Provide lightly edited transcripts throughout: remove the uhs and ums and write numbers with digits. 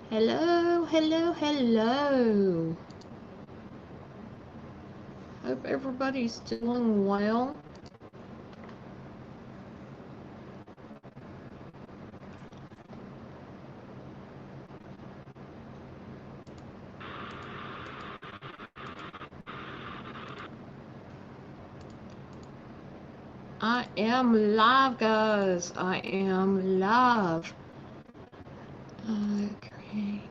Hello, hello, hello. Hope everybody's doing well. I am live, guys. I am live. Okay.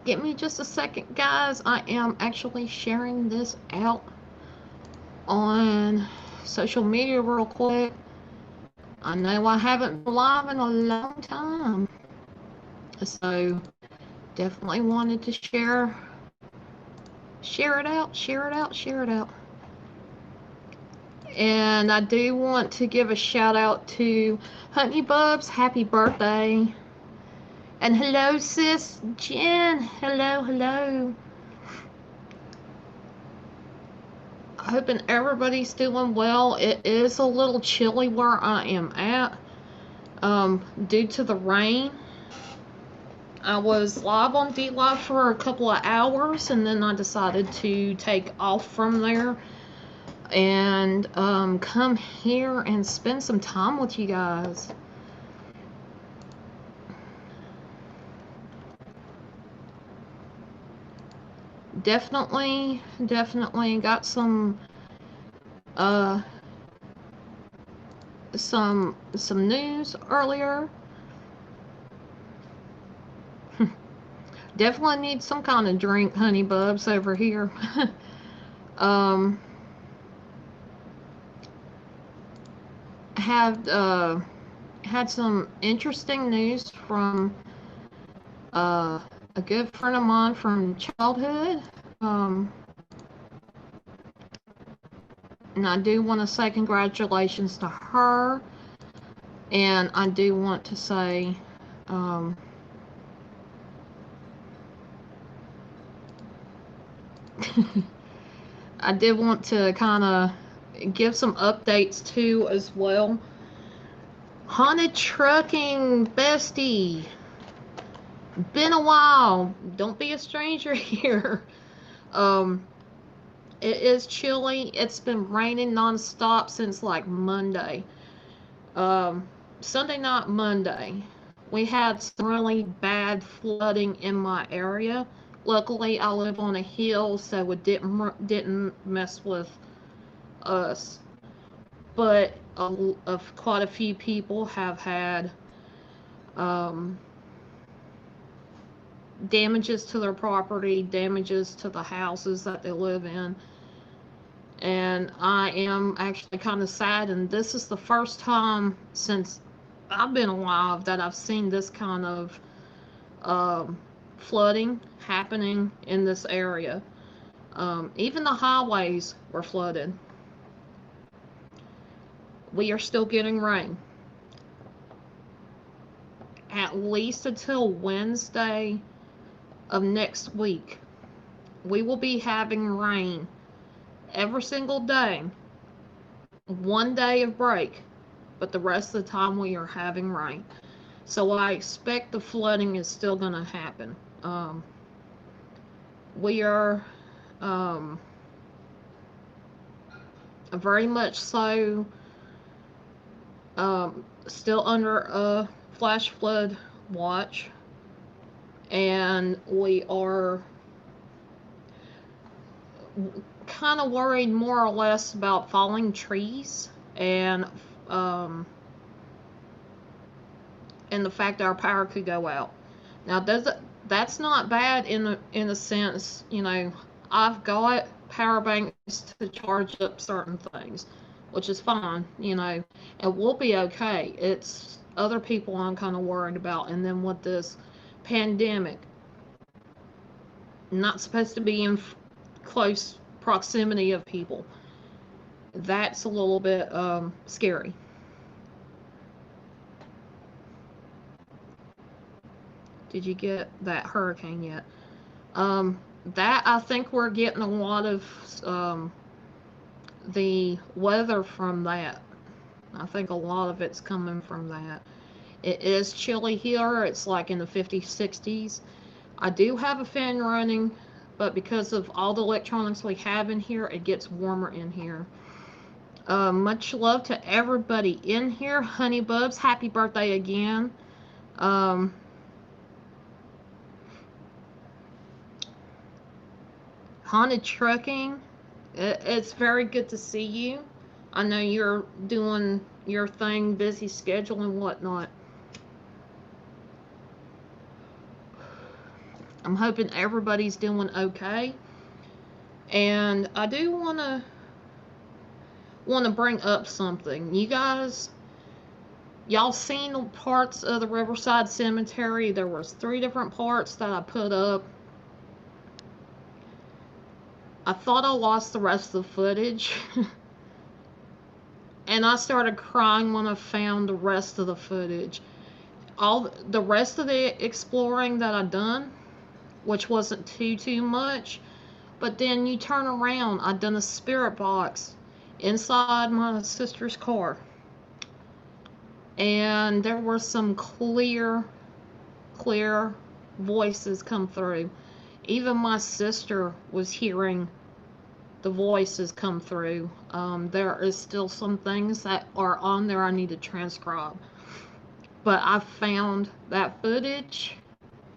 Give me just a second, guys. I am actually sharing this out on social media real quick. I know I haven't been live in a long time, so definitely wanted to share it out, share it out, share it out. And I do want to give a shout out to Honey Bubs. Happy birthday. And hello, sis Jen. Hello, hello. Hoping everybody's doing well. It is a little chilly where I am at due to the rain. I was live on D Live for a couple of hours and then I decided to take off from there and come here and spend some time with you guys. Definitely got uh some news earlier. Definitely need some kind of drink, Honey Bubs, over here. um have had some interesting news from uh a good friend of mine from childhood. Um and I do want to say congratulations to her. And I do want to say um I did want to kind of give some updates too as well. Haunted trucking bestie, been a while. Don't be a stranger here. Um, it is chilly. It's been raining nonstop since like Monday. Um, Sunday night, Monday, we had some really bad flooding in my area. Luckily, I live on a hill, so it didn't mess with us. But quite a few people have had um, damages to their property, damages to the houses that they live in. And I am actually kind of sad, and this is the first time since I've been alive that I've seen this kind of um, flooding happening in this area. Even the highways were flooded. We are still getting rain. At least until Wednesday of next week, we will be having rain every single day. One day of break, but the rest of the time we are having rain. So I expect the flooding is still going to happen. We are um, very much so still under a flash flood watch, and we are kind of worried more or less about falling trees um, and the fact that our power could go out. Now, that's not bad in a sense. You know, I've got power banks to charge up certain things, which is fine. You know, and we'll be okay. It's other people I'm kind of worried about, and then with this pandemic, not supposed to be in close proximity of people. That's a little bit scary. Did you get that hurricane yet? That, I think we're getting a lot of the weather from that. I think a lot of it's coming from that. It is chilly here. It's like in the 50s, 60s. I do have a fan running, but because of all the electronics we have in here, it gets warmer in here. Much love to everybody in here. Honey Bubs, happy birthday again. Haunted Trucking, it's very good to see you. I know you're doing your thing, busy schedule and whatnot. I'm hoping everybody's doing okay. And I do want to bring up something. You guys, y'all seen the parts of the Riverside Cemetery? There was 3 different parts that I put up. I thought I lost the rest of the footage. And I started crying when I found the rest of the footage. All the rest of the exploring that I done, which wasn't too much, but then you turn around, I done a spirit box inside my sister's car, and there were some clear voices come through. Even my sister was hearing the voices come through. There is still some things that are on there I need to transcribe, but I found that footage,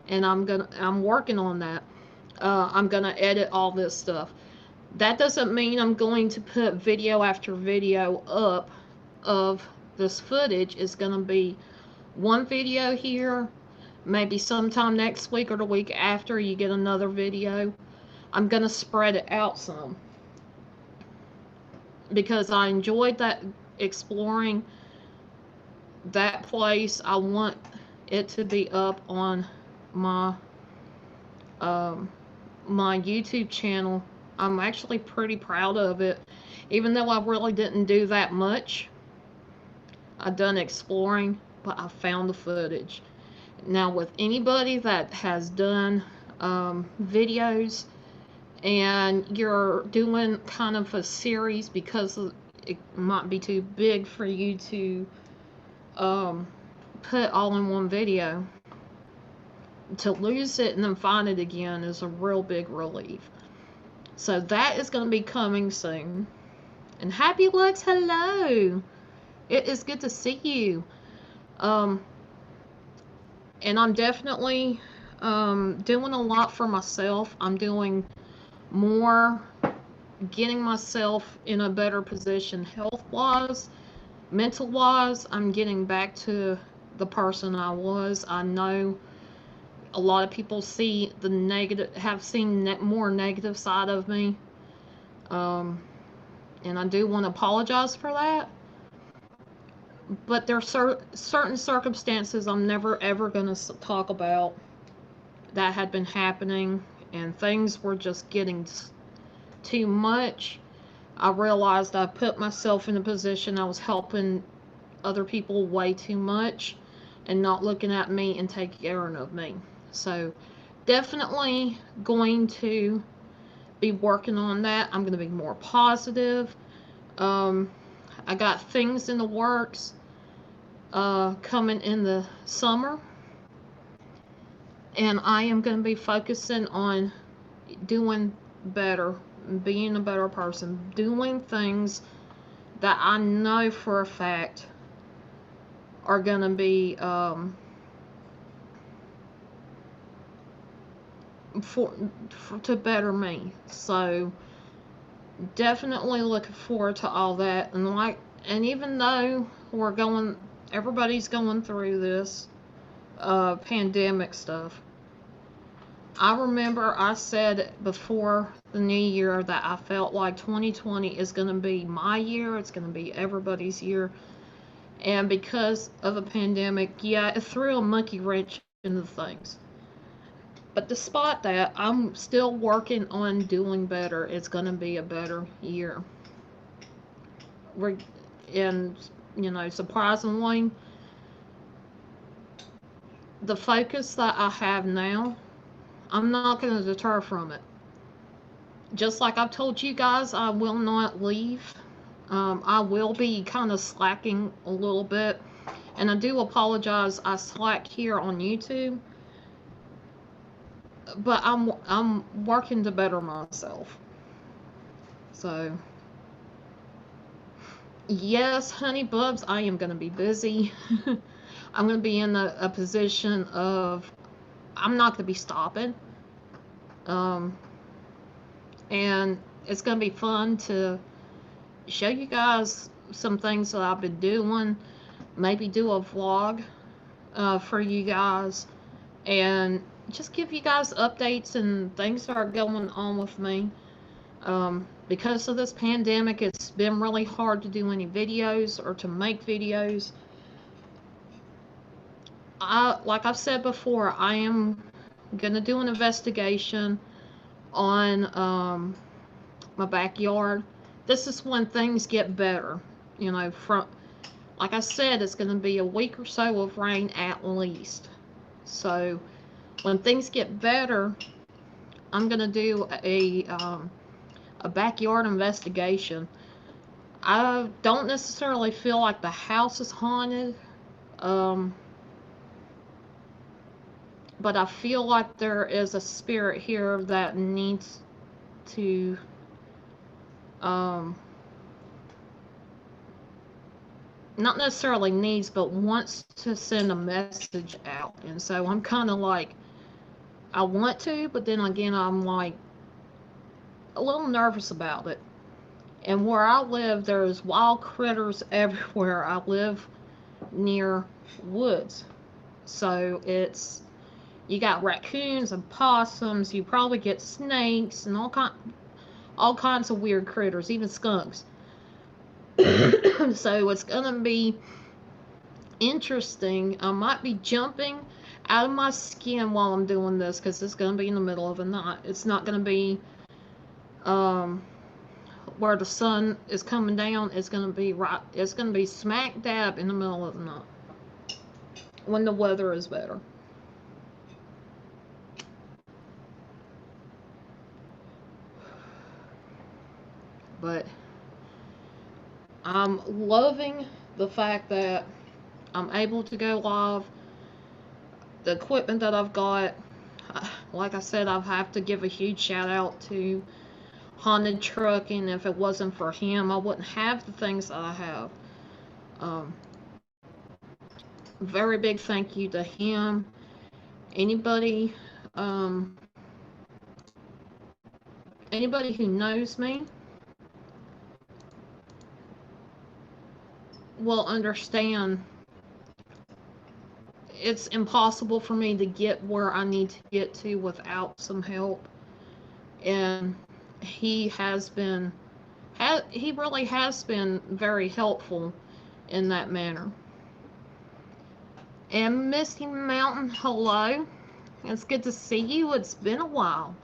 and I'm working on that. I'm gonna edit all this stuff. That doesn't mean I'm going to put video after video up of this footage. It's gonna be one video here, maybe sometime next week or the week after you get another video. I'm gonna spread it out some because I enjoyed that exploring that place. I want it to be up on my my YouTube channel. I'm actually pretty proud of it, even though I really didn't do that much. I done exploring, but I found the footage. Now, with anybody that has done videos and you're doing kind of a series, because it might be too big for you to put all in one video, to lose it and then find it again is a real big relief. So that is going to be coming soon. And Happy Lux, hello! It is good to see you. And I'm definitely doing a lot for myself. I'm doing more, getting myself in a better position health-wise, mental-wise. I'm getting back to the person I was. I know a lot of people see the negative, have seen more negative side of me. And I do want to apologize for that. But there are certain circumstances I'm never ever going to talk about that had been happening, and things were just getting too much. I realized I put myself in a position I was helping other people way too much and not looking at me and taking care of me. So definitely going to be working on that. I'm going to be more positive. I got things in the works coming in the summer, and I am going to be focusing on doing better, being a better person, doing things that I know for a fact are going to be to better me. So definitely looking forward to all that. And even though everybody's going through this pandemic stuff, I remember I said before the new year that I felt like 2020 is going to be my year. It's going to be everybody's year. And because of the pandemic, yeah, it threw a monkey wrench into things. But despite that, I'm still working on doing better. It's going to be a better year. And, surprisingly, the focus that I have now, I'm not going to deter from it. Just like I've told you guys, I will not leave. I will be kind of slacking a little bit, and I do apologize. I slack here on YouTube, but I'm working to better myself. So yes, honey bubs, I am going to be busy. I'm going to be in a position of I'm not going to be stopping. And it's going to be fun to show you guys some things that I've been doing. Maybe do a vlog for you guys. And just give you guys updates and things that are going on with me. Because of this pandemic, it's been really hard to do any videos or to make videos. Like I've said before, I am gonna do an investigation on my backyard. This is when things get better. You know, from like I said, it's gonna be a week or so of rain at least. So when things get better, I'm gonna do a backyard investigation. I don't necessarily feel like the house is haunted. But I feel like there is a spirit here that needs to not necessarily needs, but wants to send a message out. And so I'm kind of like, I want to, but then again, I'm like a little nervous about it. And where I live, there's wild critters everywhere. I live near woods. So you got raccoons and possums, you probably get snakes and all kinds of weird critters, even skunks. So it's gonna be interesting. I might be jumping out of my skin while I'm doing this because it's gonna be in the middle of the night. It's not gonna be where the sun is coming down. It's gonna be smack dab in the middle of the night when the weather is better. But I'm loving the fact that I'm able to go live. The equipment that I've got, like I said, I have to give a huge shout out to Haunted Trucking. If it wasn't for him, I wouldn't have the things that I have. Very big thank you to him. Anybody who knows me will understand it's impossible for me to get where I need to get to without some help. And he really has been very helpful in that manner. And Misty Mountain, hello. It's good to see you. It's been a while.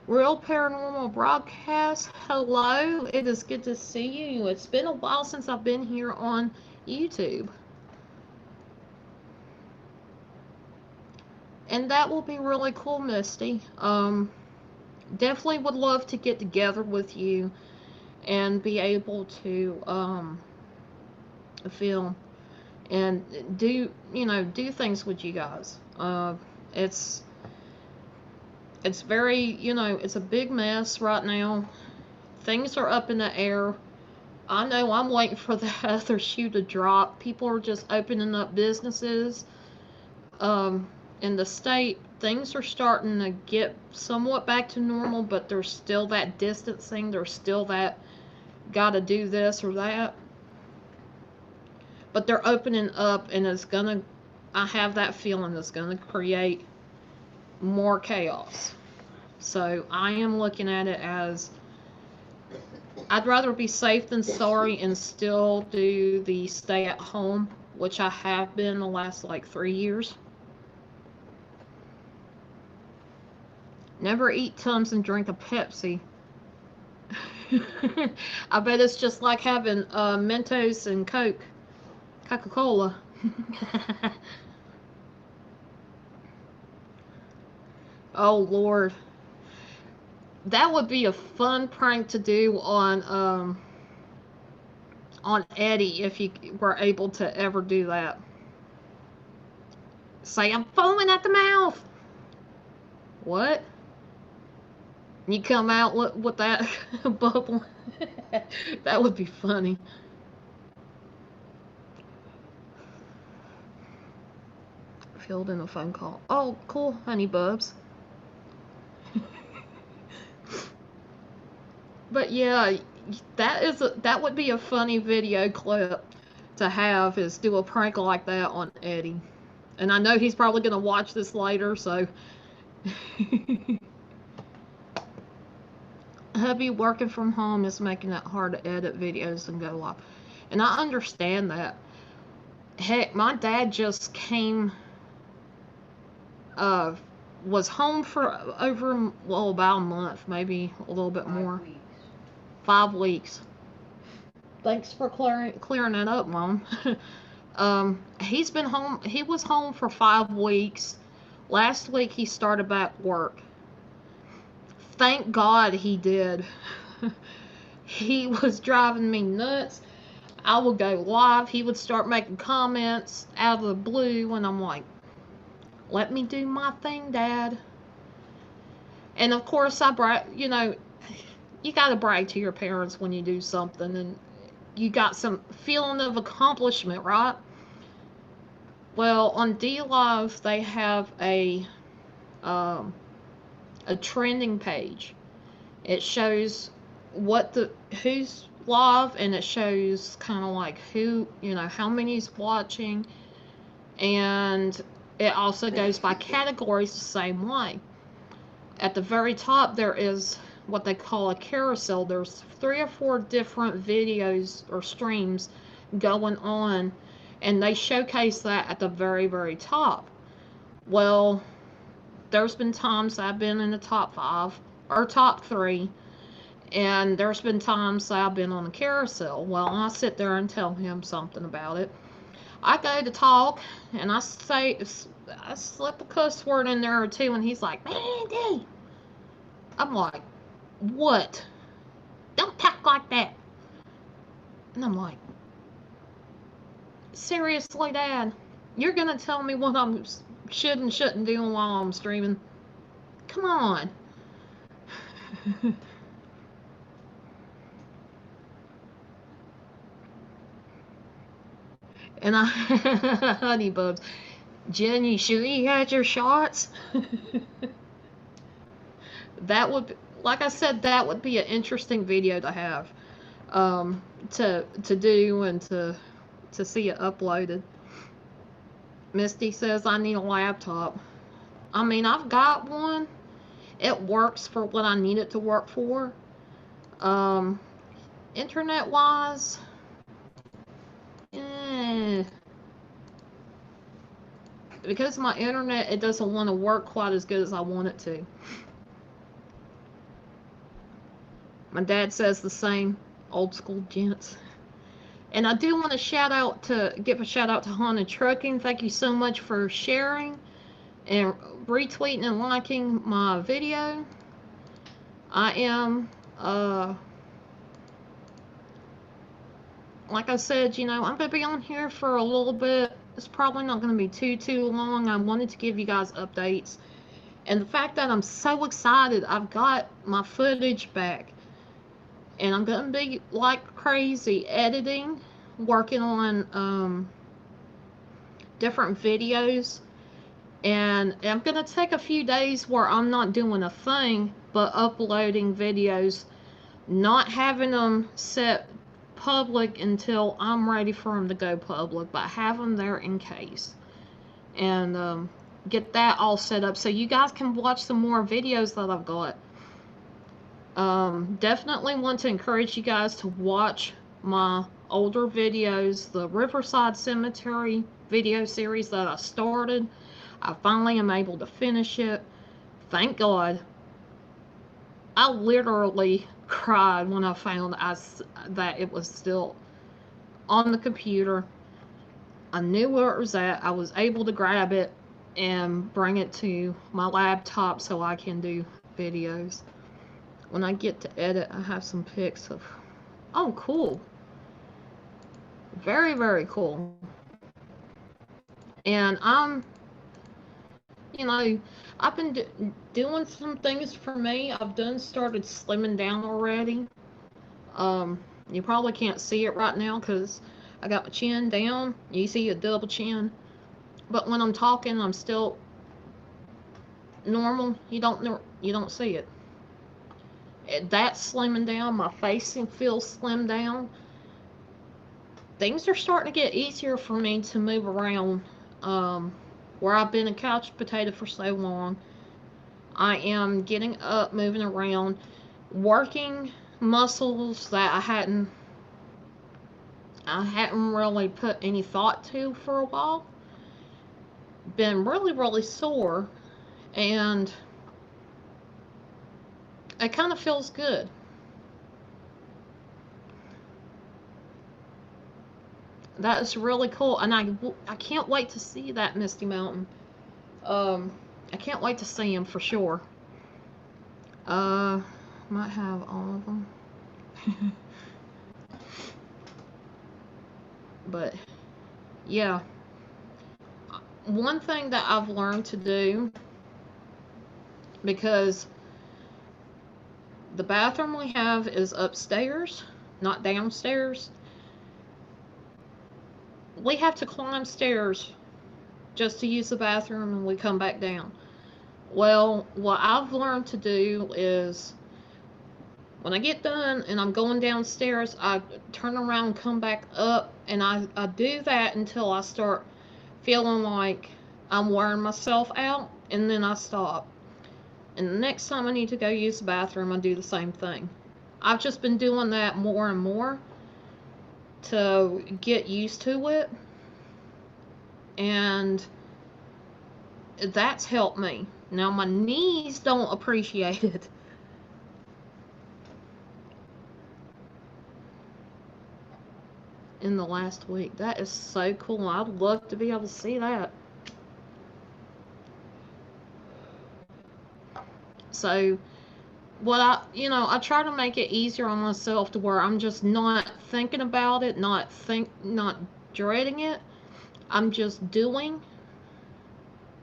Real Paranormal Broadcast, hello. It is good to see you. It's been a while since I've been here on YouTube. And that will be really cool, Misty. Definitely would love to get together with you and be able to film and do things with you guys. It's very, it's a big mess right now. Things are up in the air. I know I'm waiting for the other shoe to drop. People are just opening up businesses. In the state, things are starting to get somewhat back to normal, but there's still that distancing. There's still that gotta do this or that. But they're opening up, and I have that feeling it's gonna create more chaos. So I am looking at it as I'd rather be safe than sorry and still do the stay at home, which I have been the last like 3 years. Never eat Tums and drink a Pepsi. I bet it's just like having Mentos and Coca-Cola. Oh Lord, that would be a fun prank to do on Eddie if you were able to ever do that. Say I'm foaming at the mouth. What? You come out with that bubble. That would be funny. Filled in a phone call. Oh, cool, honey bubs. But yeah, that would be a funny video clip to have, is do a prank like that on Eddie. And I know he's probably gonna watch this later, so hubby working from home is making it hard to edit videos and go live. And I understand that. Heck, my dad just came, was home for over, well, about a month, maybe a little bit more. 5 weeks. Thanks for clearing that up, Mom. He's been home. He was home for 5 weeks. Last week he started back work. Thank God he did. He was driving me nuts. I would go live. He would start making comments out of the blue, and I'm like, let me do my thing, Dad. And of course, you know, you got to brag to your parents when you do something, and you got some feeling of accomplishment, right? Well, on DLive, they have a trending page. It shows who's live, and it shows kind of like who, you know, how many's watching, and it also goes by categories the same way. At the very top, there is what they call a carousel. There's 3 or 4 different videos or streams going on, and they showcase that at the very, very top. Well, there's been times I've been in the top 5 or top 3, and there's been times I've been on the carousel. Well, I sit there and tell him something about it. I go to talk, and I slip a cuss word in there or two, and he's like, Mandy. I'm like, what? Don't talk like that. And I'm like, seriously, Dad? You're gonna tell me what I should and shouldn't do while I'm streaming? Come on. And honey bubs, Jen, you sure you had your shots? That would, like I said, that would be an interesting video to have, to do and to see it uploaded. Misty says I need a laptop. I mean, I've got one. It works for what I need it to work for. Internet wise, because my internet, it doesn't want to work quite as good as I want it to. My dad says the same. Old school gents. And I do want to give a shout out to Haunted Trucking. Thank you so much for sharing and retweeting and liking my video. I am, like I said, you know, I'm going to be on here for a little bit. It's probably not going to be too long. I wanted to give you guys updates. And the fact that I'm so excited, I've got my footage back. And I'm going to be like crazy editing, working on different videos. And I'm going to take a few days where I'm not doing a thing, but uploading videos, not having them set public until I'm ready for them to go public, but have them there in case. And get that all set up so you guys can watch some more videos that I've got. Definitely want to encourage you guys to watch my older videos, the Riverside Cemetery video series that I started. I finally am able to finish it. Thank God. I literally cried when I found that it was still on the computer. I knew where it was at. I was able to grab it. and bring it to my laptop so I can do videos. When I get to edit, I have some pics of, oh, cool. Very, very cool. And you know, I've been doing some things for me. I've started slimming down already. You probably can't see it right now because I got my chin down. You see a double chin. But when I'm talking, I'm still normal. You don't see it. That's slimming down. My face feels slimmed down. Things are starting to get easier for me to move around. Where I've been a couch potato for so long, I am getting up, moving around, working muscles that I hadn't really put any thought to for a while. Been really, really sore, and it kind of feels good. That is really cool, and I can't wait to see that Misty Mountain. I can't wait to see him for sure. Might have all of them. But yeah, one thing that I've learned to do, because the bathroom we have is upstairs, not downstairs. We have to climb stairs just to use the bathroom, and we come back down. Well, what I've learned to do is when I get done and I'm going downstairs, I turn around and come back up, and I do that until I start feeling like I'm wearing myself out, and then I stop. And the next time I need to go use the bathroom, I do the same thing. I've just been doing that more and more to get used to it, and that's helped me. Now my knees don't appreciate it. In the last week. That is so cool. I'd love to be able to see that. So what I try to make it easier on myself to where I'm just not thinking about it, not dreading it. I'm just doing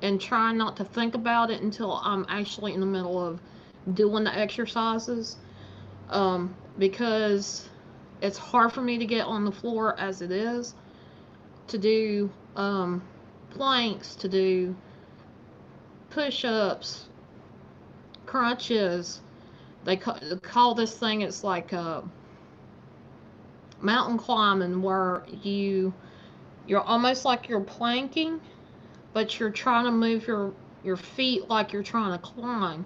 and trying not to think about it until I'm actually in the middle of doing the exercises. Because it's hard for me to get on the floor as it is, to do planks, to do push-ups, crunches. They call this thing, it's like mountain climbing, where you're almost like you're planking, but you're trying to move your feet like you're trying to climb.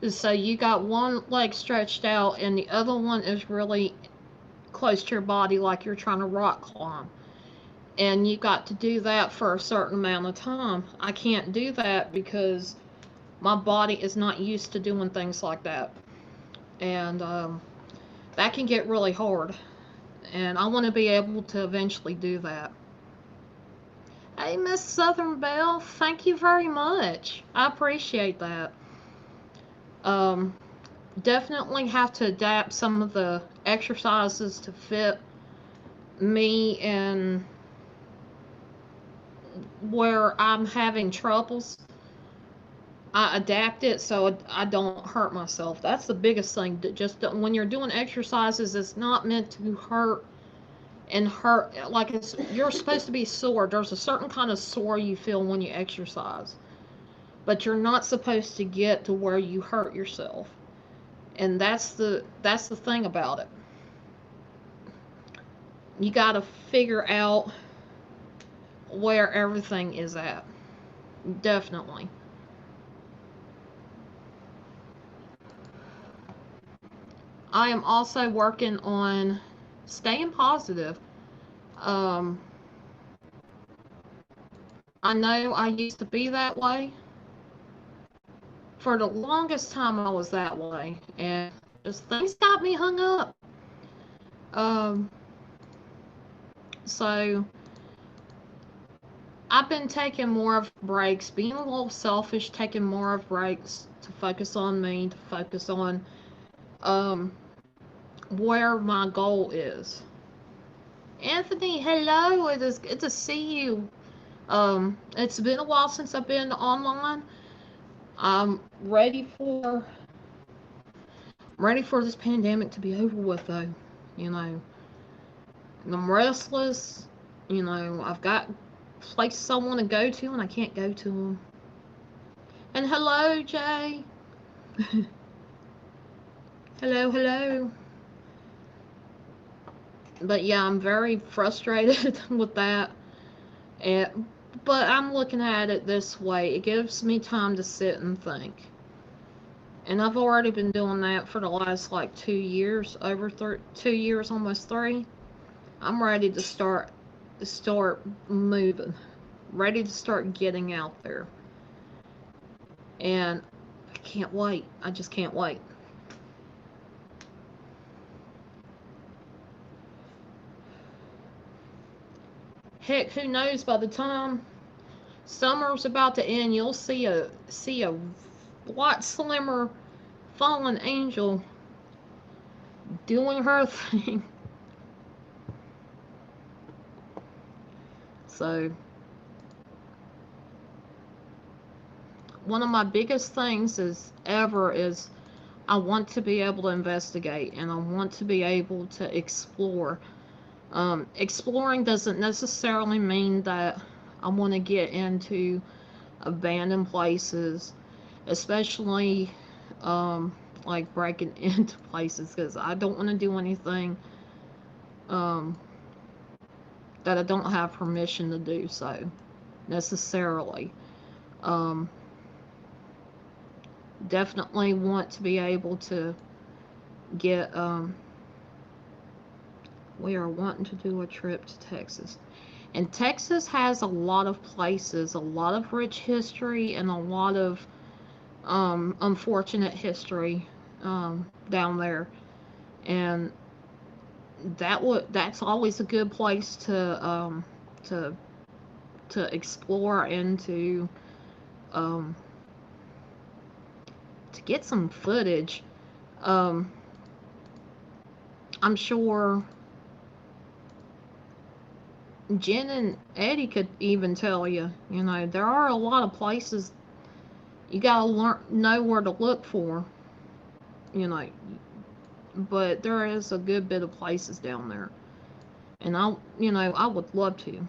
So you got one leg stretched out and the other one is really close to your body, like you're trying to rock climb. And you got to do that for a certain amount of time. I can't do that because my body is not used to doing things like that. And that can get really hard. And I want to be able to eventually do that. Hey, Miss Southern Belle, thank you very much. I appreciate that. Um, Definitely have to adapt some of the exercises to fit me and where I'm having troubles. I adapt it so I don't hurt myself. That's the biggest thing. Just when you're doing exercises, it's not meant to hurt and hurt. Like you're supposed to be sore. There's a certain kind of sore you feel when you exercise, but you're not supposed to get to where you hurt yourself. And that's the thing about it. You got to figure out where everything is at. Definitely. I am also working on staying positive. Um, I know I used to be that way. For the longest time, I was that way, and just things got me hung up. Um, so I've been taking more of breaks, being a little selfish, taking more of breaks to focus on me, to focus on um, where my goal is. Anthony, hello. It is good to see you. It's been a while since I've been online. I'm ready for this pandemic to be over with, though. You know, and I'm restless. You know, I've got places I want to go to, and I can't go to them. And hello, Jay. Hello, hello. But yeah, I'm very frustrated with that. And, but I'm looking at it this way. It gives me time to sit and think. And I've already been doing that for the last like 2 years, over 2 years, almost three. I'm ready to start moving, ready to start getting out there. And I can't wait. I just can't wait. Heck, who knows? By the time summer's about to end, you'll see a lot slimmer fallen angel doing her thing. So one of my biggest things is I want to be able to investigate, and I want to be able to explore. Exploring doesn't necessarily mean that I want to get into abandoned places, especially like breaking into places, because I don't want to do anything um, that I don't have permission to do so necessarily. Um, Definitely want to be able to get. We are wanting to do a trip to Texas. And Texas has a lot of places, a lot of rich history, and a lot of unfortunate history down there. And that's always a good place to explore and um, to get some footage. Um, I'm sure Jen and Eddie could even tell you. You know, there are a lot of places you gotta know where to look for. You know, but there is a good bit of places down there, and I would love to.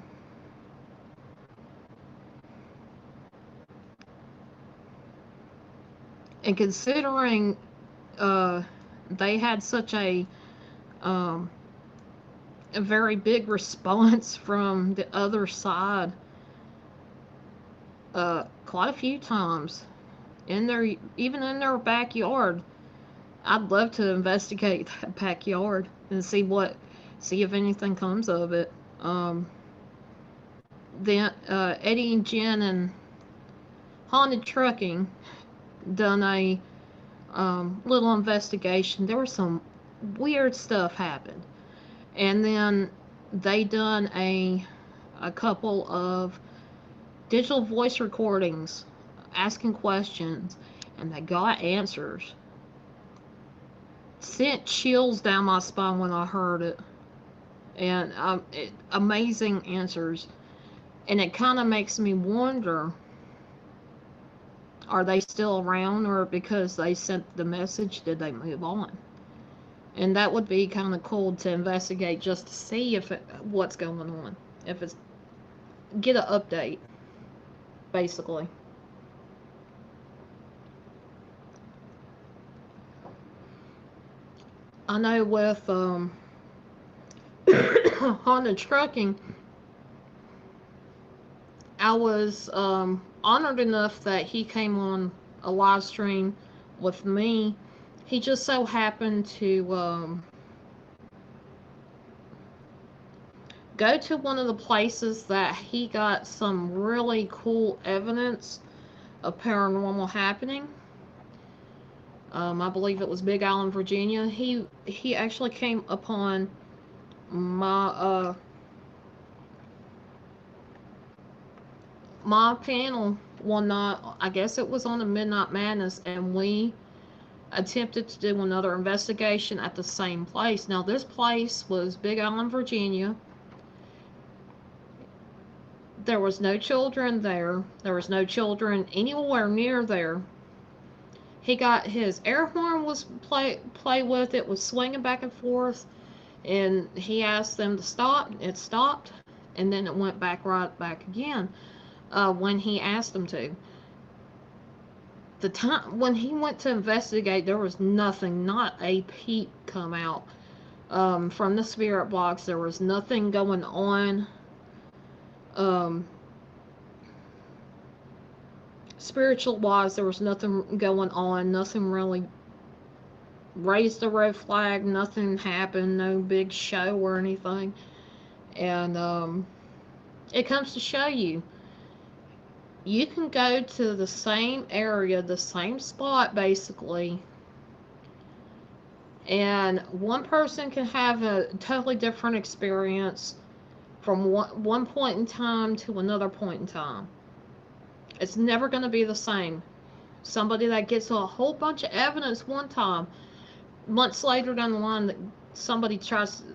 And considering uh, they had such um, a very big response from the other side, quite a few times in their even in their backyard. I'd love to investigate that backyard and see if anything comes of it. Then Eddie and Jen and Haunted Trucking done a little investigation. There was some weird stuff happened, and then they done a couple of digital voice recordings asking questions, and they got answers. Sent chills down my spine when I heard it, and amazing answers. And it kind of makes me wonder, are they still around, or because they sent the message, did they move on? And that would be kind of cool to investigate, just to see what's going on, if it's get an update, basically. I know with Honda Trucking, I was honored enough that he came on a live stream with me. He just so happened to go to one of the places that he got some really cool evidence of paranormal happening. I believe it was Big Island, Virginia. He actually came upon my my panel one night, I guess it was on the Midnight Madness, and we attempted to do another investigation at the same place. Now, this place was Big Island, Virginia. There was no children there. There was no children anywhere near there. He got his air horn was play with. It was swinging back and forth, and he asked them to stop. It stopped, and then it went back right back again when he asked them to. The time when he went to investigate, there was nothing, not a peep come out from the spirit box. There was nothing going on. Spiritual wise, there was nothing going on. Nothing really raised the red flag. Nothing happened. No big show or anything. And it comes to show you, you can go to the same area, the same spot basically, and one person can have a totally different experience from one point in time to another point in time. It's never going to be the same. Somebody that gets a whole bunch of evidence one time, months later down the line, somebody tries to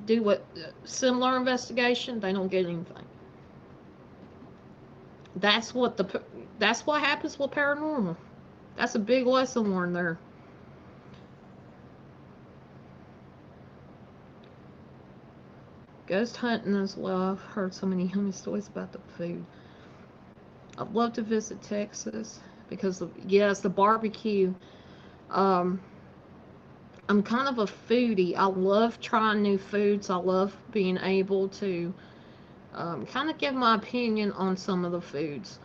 do a similar investigation, they don't get anything. That's what happens with paranormal. That's a big lesson learned there. Ghost hunting as well. I've heard so many yummy stories about the food. I'd love to visit Texas because yes, the barbecue. I'm kind of a foodie. I love trying new foods. I love being able to kind of give my opinion on some of the foods.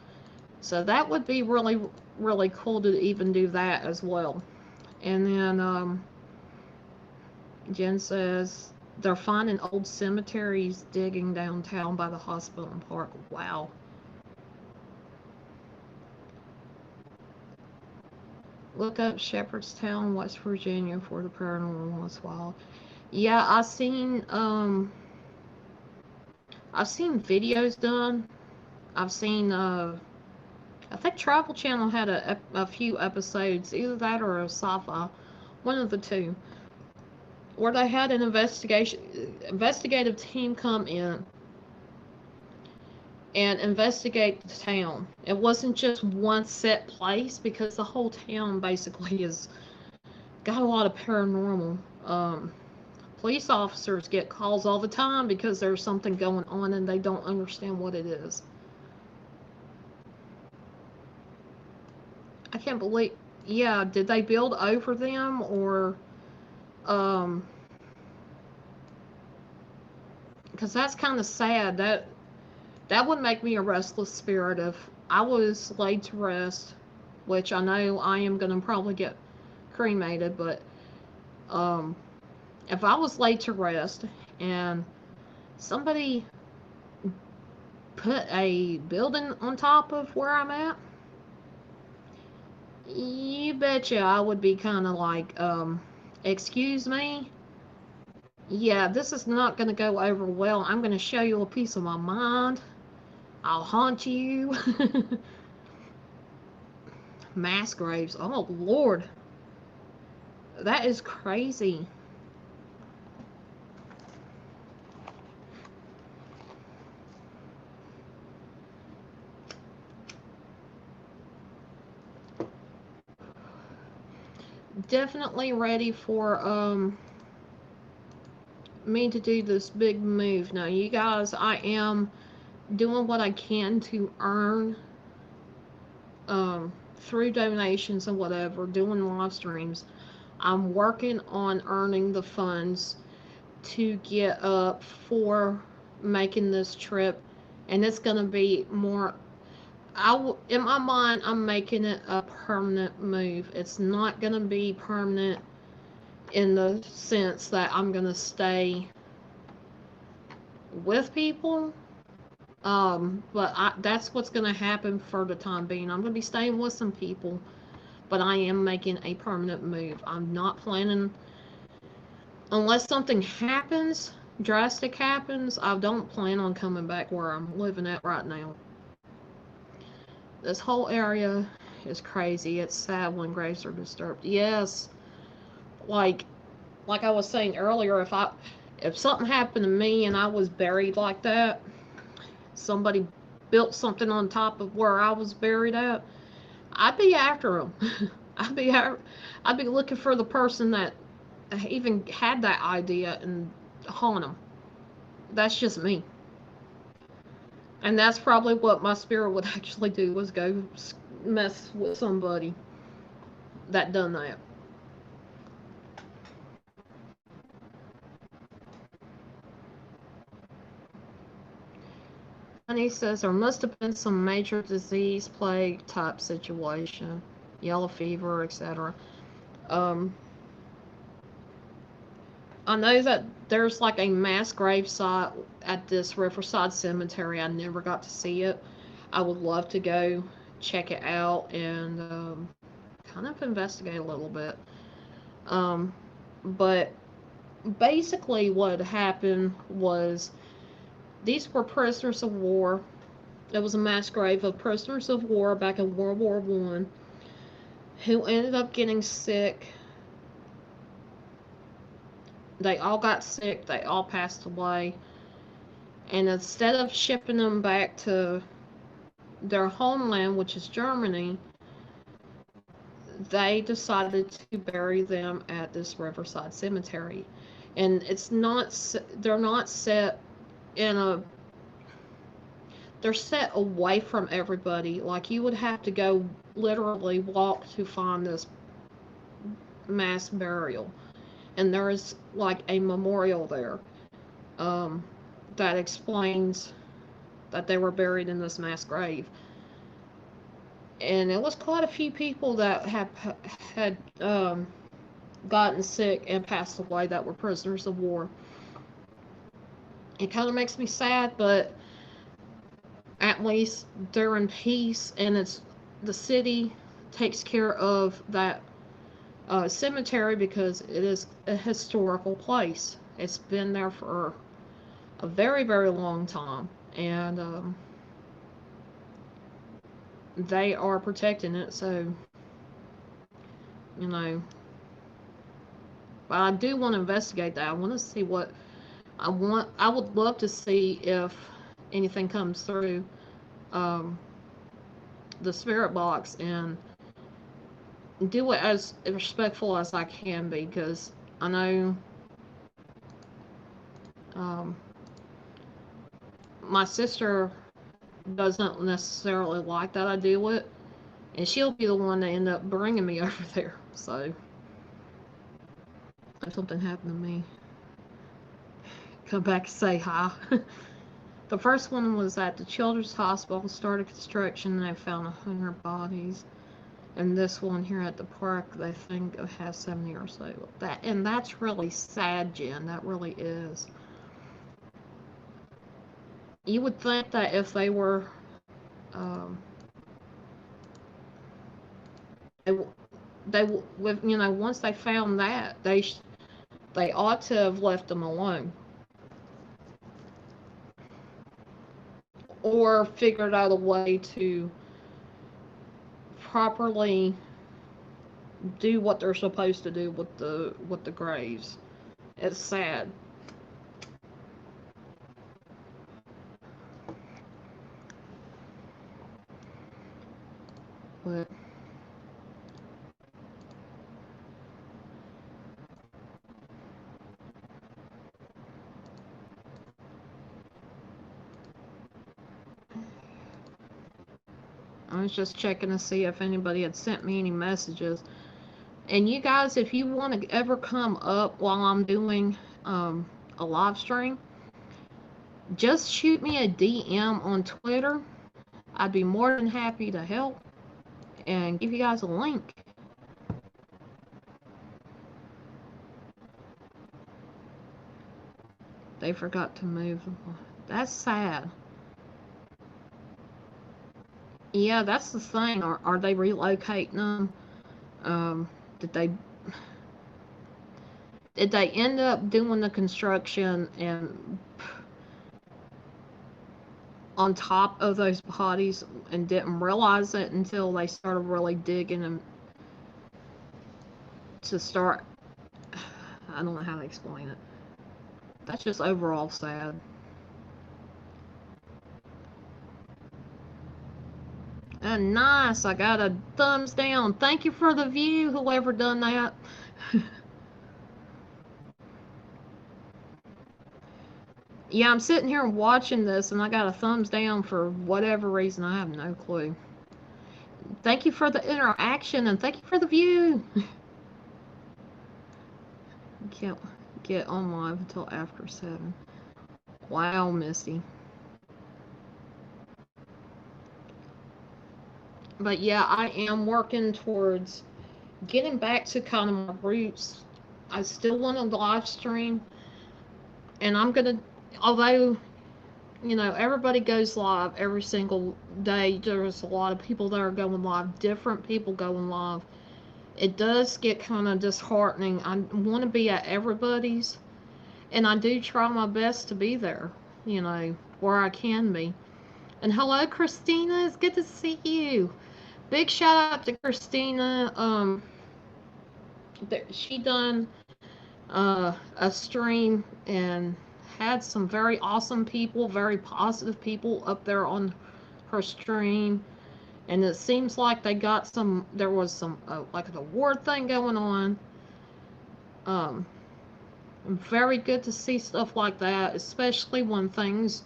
So that would be really, really cool to even do that as well. And then Jen says they're finding old cemeteries digging downtown by the hospital and park. Wow. Look up Shepherdstown, West Virginia for the paranormal as well. Yeah, I've seen videos done. I've seen I think Travel Channel had a few episodes, either that or a sci-fi, one of the two, where they had an investigative team come in and investigate the town. It wasn't just one set place, because the whole town basically is got a lot of paranormal. Police officers get calls all the time because there's something going on and they don't understand what it is. I can't believe, yeah, did they build over them, or because that's kind of sad. That would make me a restless spirit if I was laid to rest, which I know I am going to probably get cremated, but if I was laid to rest and somebody put a building on top of where I'm at, you betcha I would be kind of like, excuse me? Yeah, this is not going to go over well. I'm going to show you a piece of my mind. I'll haunt you. Mass graves. Oh, Lord. That is crazy. Definitely ready for me to do this big move. Now, you guys, I am doing what I can to earn through donations and whatever, doing live streams. I'm working on earning the funds to get up for making this trip, and it's going to be more, in my mind, I'm making it a permanent move. It's not going to be permanent in the sense that I'm going to stay with people. But that's what's going to happen for the time being. I'm going to be staying with some people, but I am making a permanent move. I'm not planning, unless something happens, drastic happens, I don't plan on coming back where I'm living at right now. This whole area is crazy. It's sad when graves are disturbed. Yes, like I was saying earlier, if something happened to me and I was buried like that, somebody built something on top of where I was buried at, I'd be after them. I'd be looking for the person that even had that idea and haunt them. That's just me. And that's probably what my spirit would actually do, was go mess with somebody that done that. And he says there must have been some major disease, plague type situation, yellow fever, etc. Um, I know that there's like a mass grave site at this Riverside Cemetery. I never got to see it. I would love to go check it out and kind of investigate a little bit. Um, but basically, what happened was these were prisoners of war. There was a mass grave of prisoners of war back in World War One who ended up getting sick. They all got sick. They all passed away. And instead of shipping them back to their homeland, which is Germany, they decided to bury them at this Riverside Cemetery. And they're not set in a, they're set away from everybody. Like, you would have to go literally walk to find this mass burial. And there is like a memorial there um, that explains that they were buried in this mass grave. And it was quite a few people that had gotten sick and passed away that were prisoners of war. It kind of makes me sad, but at least they're in peace, and it's the city takes care of that cemetery because it is a historical place. It's been there for a very, very long time, and they are protecting it. So, you know, but I do want to investigate that. I want to see what I would love to see if anything comes through um, the spirit box and do it as respectful as I can be, because I know um, my sister doesn't necessarily like that I do it, and she'll be the one that end up bringing me over there. So if something happened to me, come back and say hi. The first one was at the Children's Hospital, started construction, and they found 100 bodies. And this one here at the park, they think it has 70 or so. That's really sad, Jen. That really is. You would think that if they were, um, they, once they found that, they ought to have left them alone, or figured out a way to properly do what they're supposed to do with the graves. It's sad. But I was just checking to see if anybody had sent me any messages. And you guys, if you want to ever come up while I'm doing a live stream, just shoot me a DM on Twitter. I'd be more than happy to help and give you guys a link. They forgot to move. That's sad. Yeah, that's the thing. Are they relocating them? Did they end up doing the construction and on top of those bodies and didn't realize it until they started really digging them to start. I don't know how to explain it. That's just overall sad. And nice, I got a thumbs down. Thank you for the view, whoever done that. Yeah, I'm sitting here watching this and I got a thumbs down for whatever reason. I have no clue. Thank you for the interaction and thank you for the view. Can't get on live until after 7. Wow, Misty. But yeah, I am working towards getting back to kind of my roots. I still want to live stream, and I'm gonna, although, you know, everybody goes live every single day. There's a lot of people that are going live, different people going live. It does get kind of disheartening. I want to be at everybody's, and I do try my best to be there, you know, where I can be. And hello, Christina. It's good to see you. Big shout out to Christina. She done a stream and had some very awesome people, very positive people up there on her stream. And it seems like they got some, there was some, like an award thing going on. Very good to see stuff like that, especially when things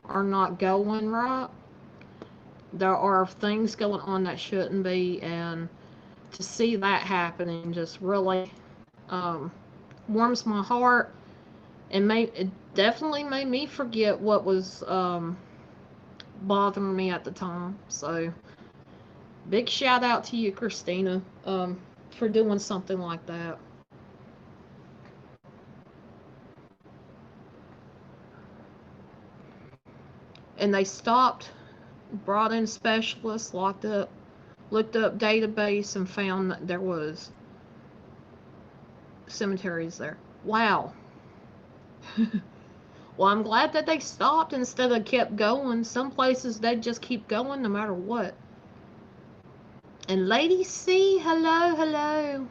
are not going right. There are things going on that shouldn't be, and to see that happening just really warms my heart, and it definitely made me forget what was bothering me at the time. So big shout out to you, Christina, for doing something like that. And they stopped, brought in specialists, looked up database, and found that there was cemeteries there. Wow. Well, I'm glad that they stopped instead of kept going. Some places they just keep going no matter what. And Lady C, hello, hello.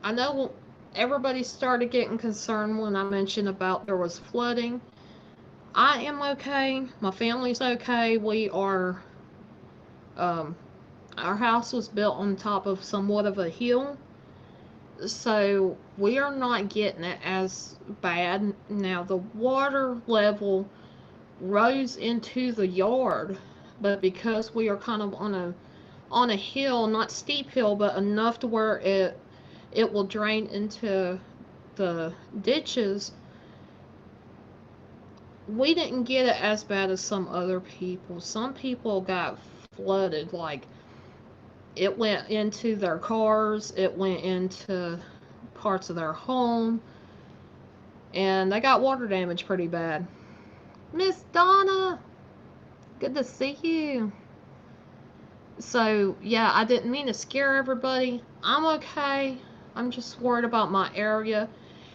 I know everybody started getting concerned when I mentioned about there was flooding. I am okay. My family's okay. We are, our house was built on top of somewhat of a hill, so we are not getting it as bad. Now, the water level rose into the yard, but because we are kind of on a hill, not steep hill, but enough to where it will drain into the ditches, we didn't get it as bad as some other people. Some people got flooded, like it went into their cars, it went into parts of their home, and they got water damage pretty bad. Miss Donna, good to see you. So yeah, I didn't mean to scare everybody. I'm okay. I'm just worried about my area.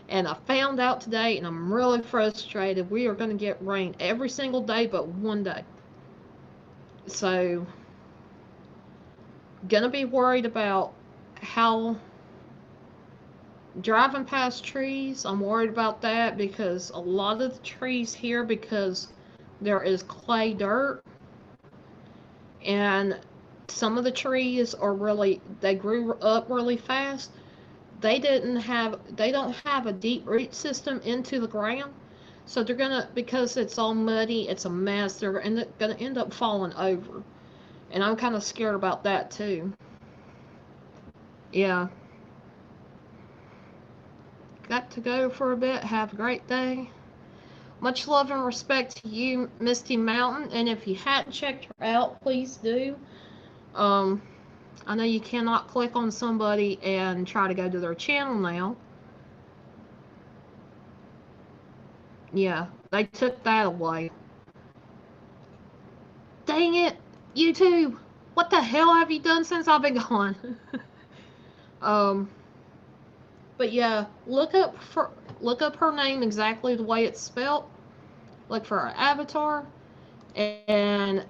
And I found out today, and I'm really frustrated, we are going to get rain every single day but one day. So, going to be worried about how driving past trees. I'm worried about that because a lot of the trees here, because there is clay dirt, and some of the trees are really, they grew up really fast. They don't have a deep root system into the ground, so they're gonna, because it's all muddy, it's a mess, they're gonna end up falling over, and I'm kind of scared about that too. Yeah, got to go for a bit. Have a great day. Much love and respect to you, Misty Mountain, and if you hadn't checked her out, please do. I know you cannot click on somebody and try to go to their channel now. Yeah, they took that away. Dang it, YouTube! What the hell have you done since I've been gone? But yeah, look up her name exactly the way it's spelled. look for her avatar, and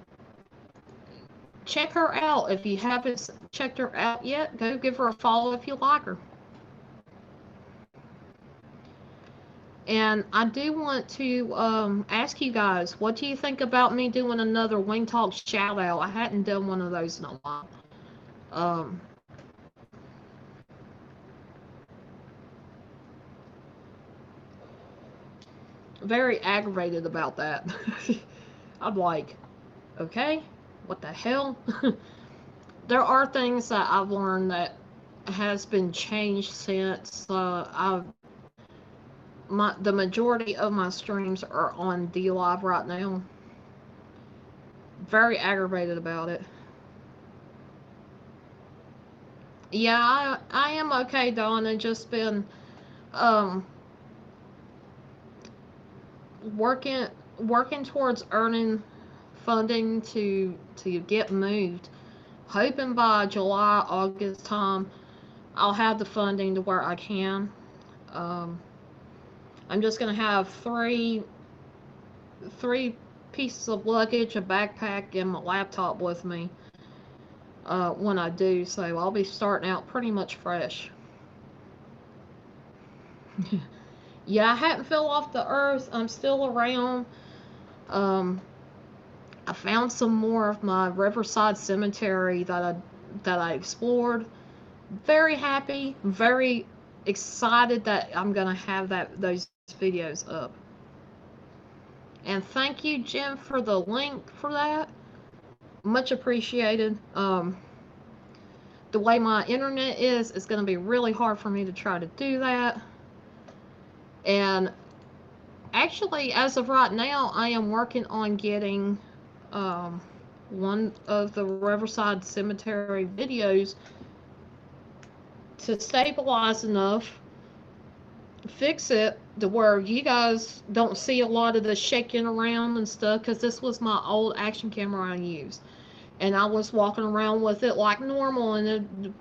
check her out. If you haven't checked her out yet, go give her a follow if you like her. And I do want to ask you guys, what do you think about me doing another Wing Talk shout out? I hadn't done one of those in a while. Very aggravated about that. I'm like, okay, what the hell? There are things that I've learned that has been changed since the majority of my streams are on DLive right now. Very aggravated about it. Yeah, I am okay, Donna. Just been working towards earning funding to get moved. Hoping by July, August time, I'll have the funding to where I can. I'm just gonna have three pieces of luggage, a backpack, and my laptop with me when I do. So I'll be starting out pretty much fresh. Yeah, I hadn't fell off the earth. I'm still around. I found some more of my Riverside Cemetery that I explored. Very happy, very excited that I'm gonna have those videos up. And thank you, Jim, for the link for that. Much appreciated. The way my internet is, it's gonna be really hard for me to try to do that. And actually, as of right now, I am working on getting one of the Riverside Cemetery videos to stabilize enough, fix it to where you guys don't see a lot of the shaking around and stuff, because this was my old action camera I used. And I was walking around with it like normal, and it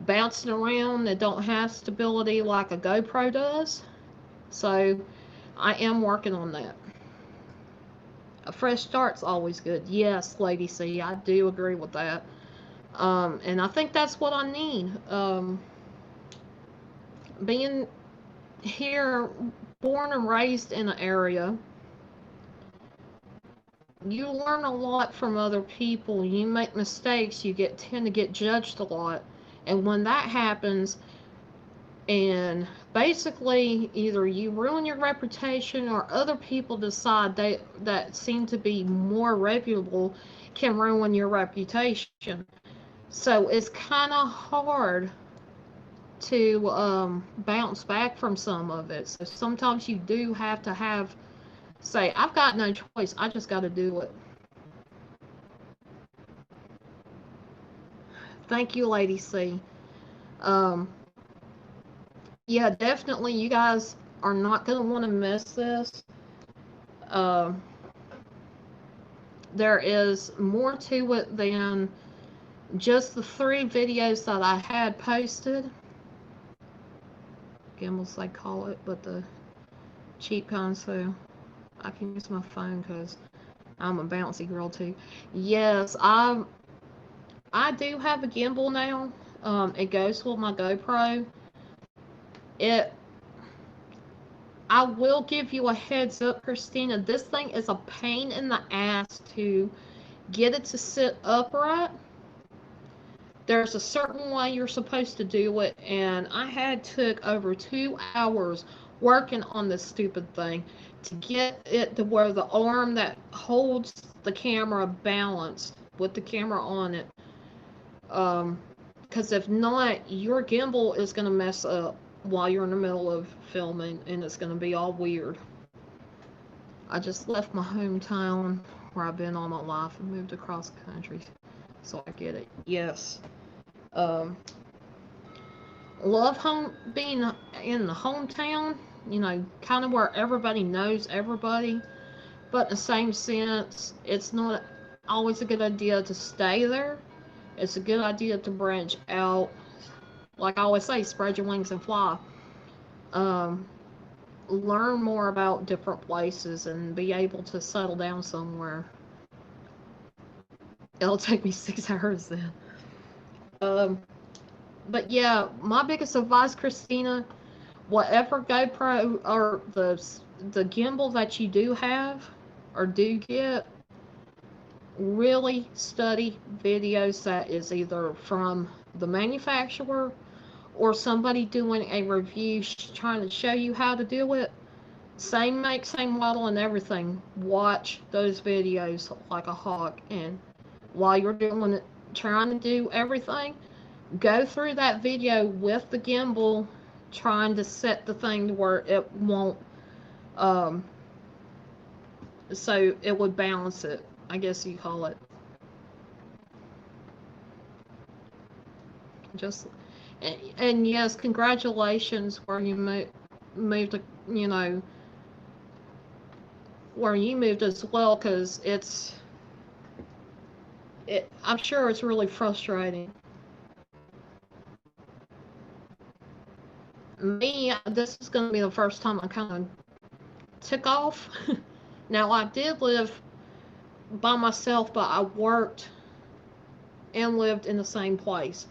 bouncing around. It don't have stability like a GoPro does. So I am working on that. A fresh start's always good. Yes, Lady C, I do agree with that. And I think that's what I need. Being here, born and raised in an area, you learn a lot from other people. You make mistakes, you tend to get judged a lot. And when that happens, and basically either you ruin your reputation or other people decide that seem to be more reputable can ruin your reputation. So it's kind of hard to bounce back from some of it. So sometimes you do have to say, I've got no choice, I just got to do it. Thank you, Lady C. Yeah, definitely, you guys are not going to want to miss this. There is more to it than just the 3 videos that I had posted. Gimbals, they call it, but the cheap kind, so I can use my phone because I'm a bouncy girl too. Yes, I do have a gimbal now. It goes with my GoPro. I will give you a heads up, Christina. This thing is a pain in the ass to get it to sit upright. There's a certain way you're supposed to do it, and I took over 2 hours working on this stupid thing to get it to where the arm that holds the camera balanced with the camera on it. Because if not, your gimbal is going to mess up while you're in the middle of filming, and it's going to be all weird. I just left my hometown where I've been all my life and moved across the country, so I get it. Yes. Love being in the hometown, kind of where everybody knows everybody, but in the same sense, it's not always a good idea to stay there. It's a good idea to branch out. Like I always say, spread your wings and fly. learn more about different places and be able to settle down somewhere. It'll take me 6 hours then. Um, but yeah, my biggest advice, Christina, whatever GoPro or the gimbal that you do have or do get, really study videos that is either from the manufacturer or somebody doing a review trying to show you how to do it. Same make, same model, and everything. Watch those videos like a hawk, and while you're doing it, trying to do everything, go through that video with the gimbal, trying to set the thing to where it won't, um, so it would balance it, I guess you call it. Just, and yes, congratulations where you moved, you know, where you moved as well, because I'm sure it's really frustrating. Me, this is going to be the first time I kind of took off. Now, I did live by myself, but I worked and lived in the same place.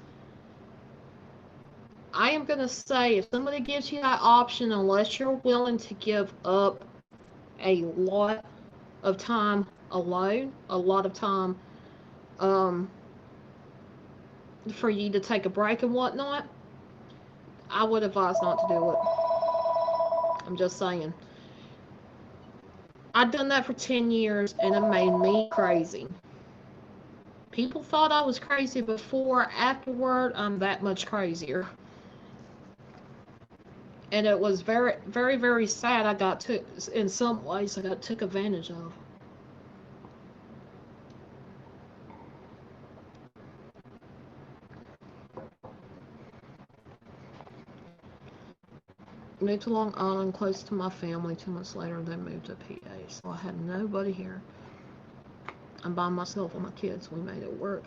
I am going to say, if somebody gives you that option, unless you're willing to give up a lot of time alone, a lot of time um, for you to take a break and whatnot, I would advise not to do it. I'm just saying. I'd done that for 10 years and it made me crazy. People thought I was crazy before. Afterward, I'm that much crazier. And it was very, very, very sad. I got took, in some ways, I got took advantage of. Moved to Long Island, close to my family. 2 months later, they moved to PA. So I had nobody here. I'm by myself and my kids. We made it work.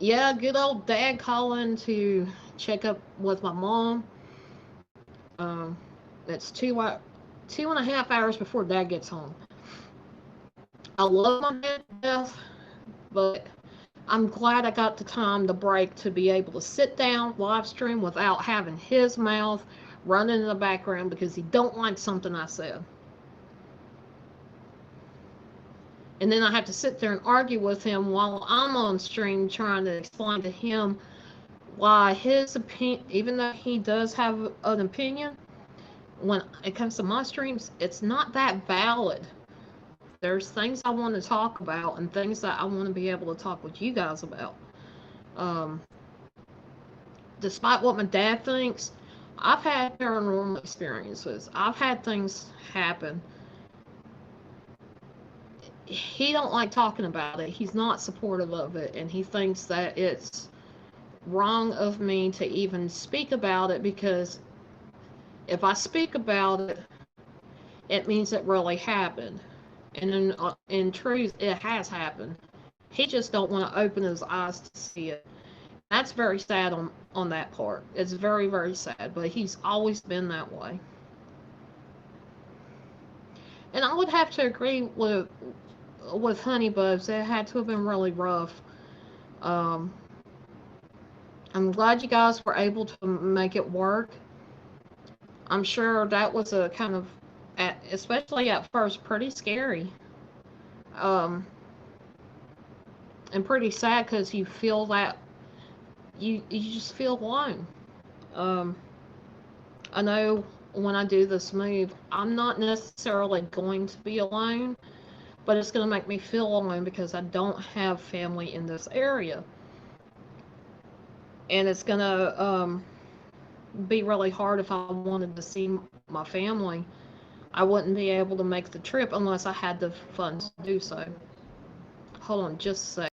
Yeah, good old dad calling to check up with my mom. Um, that's 2.5 hours before dad gets home. I love my dad to death, but I'm glad I got the time, the break to be able to sit down, live stream without having his mouth running in the background because he don't like something I said. And then I have to sit there and argue with him while I'm on stream trying to explain to him why his opinion, even though he does have an opinion, when it comes to my streams, it's not that valid. There's things I want to talk about and things that I want to be able to talk with you guys about. Um, Despite what my dad thinks, I've had paranormal experiences. I've had things happen. He don't like talking about it. He's not supportive of it, and he thinks that it's wrong of me to even speak about it because if I speak about it, it means it really happened. And in truth, it has happened. He just don't want to open his eyes to see it. That's very sad on that part. It's very, very sad, but he's always been that way. And I would have to agree with Honeybubs. It had to have been really rough. Um, I'm glad you guys were able to make it work. I'm sure that was a kind of, especially at first, pretty scary. Um, and pretty sad because you feel that you just feel alone. Um, I know when I do this move, I'm not necessarily going to be alone, but it's going to make me feel alone because I don't have family in this area. And it's going to be really hard if I wanted to see my family. I wouldn't be able to make the trip unless I had the funds to do so. Hold on just a sec.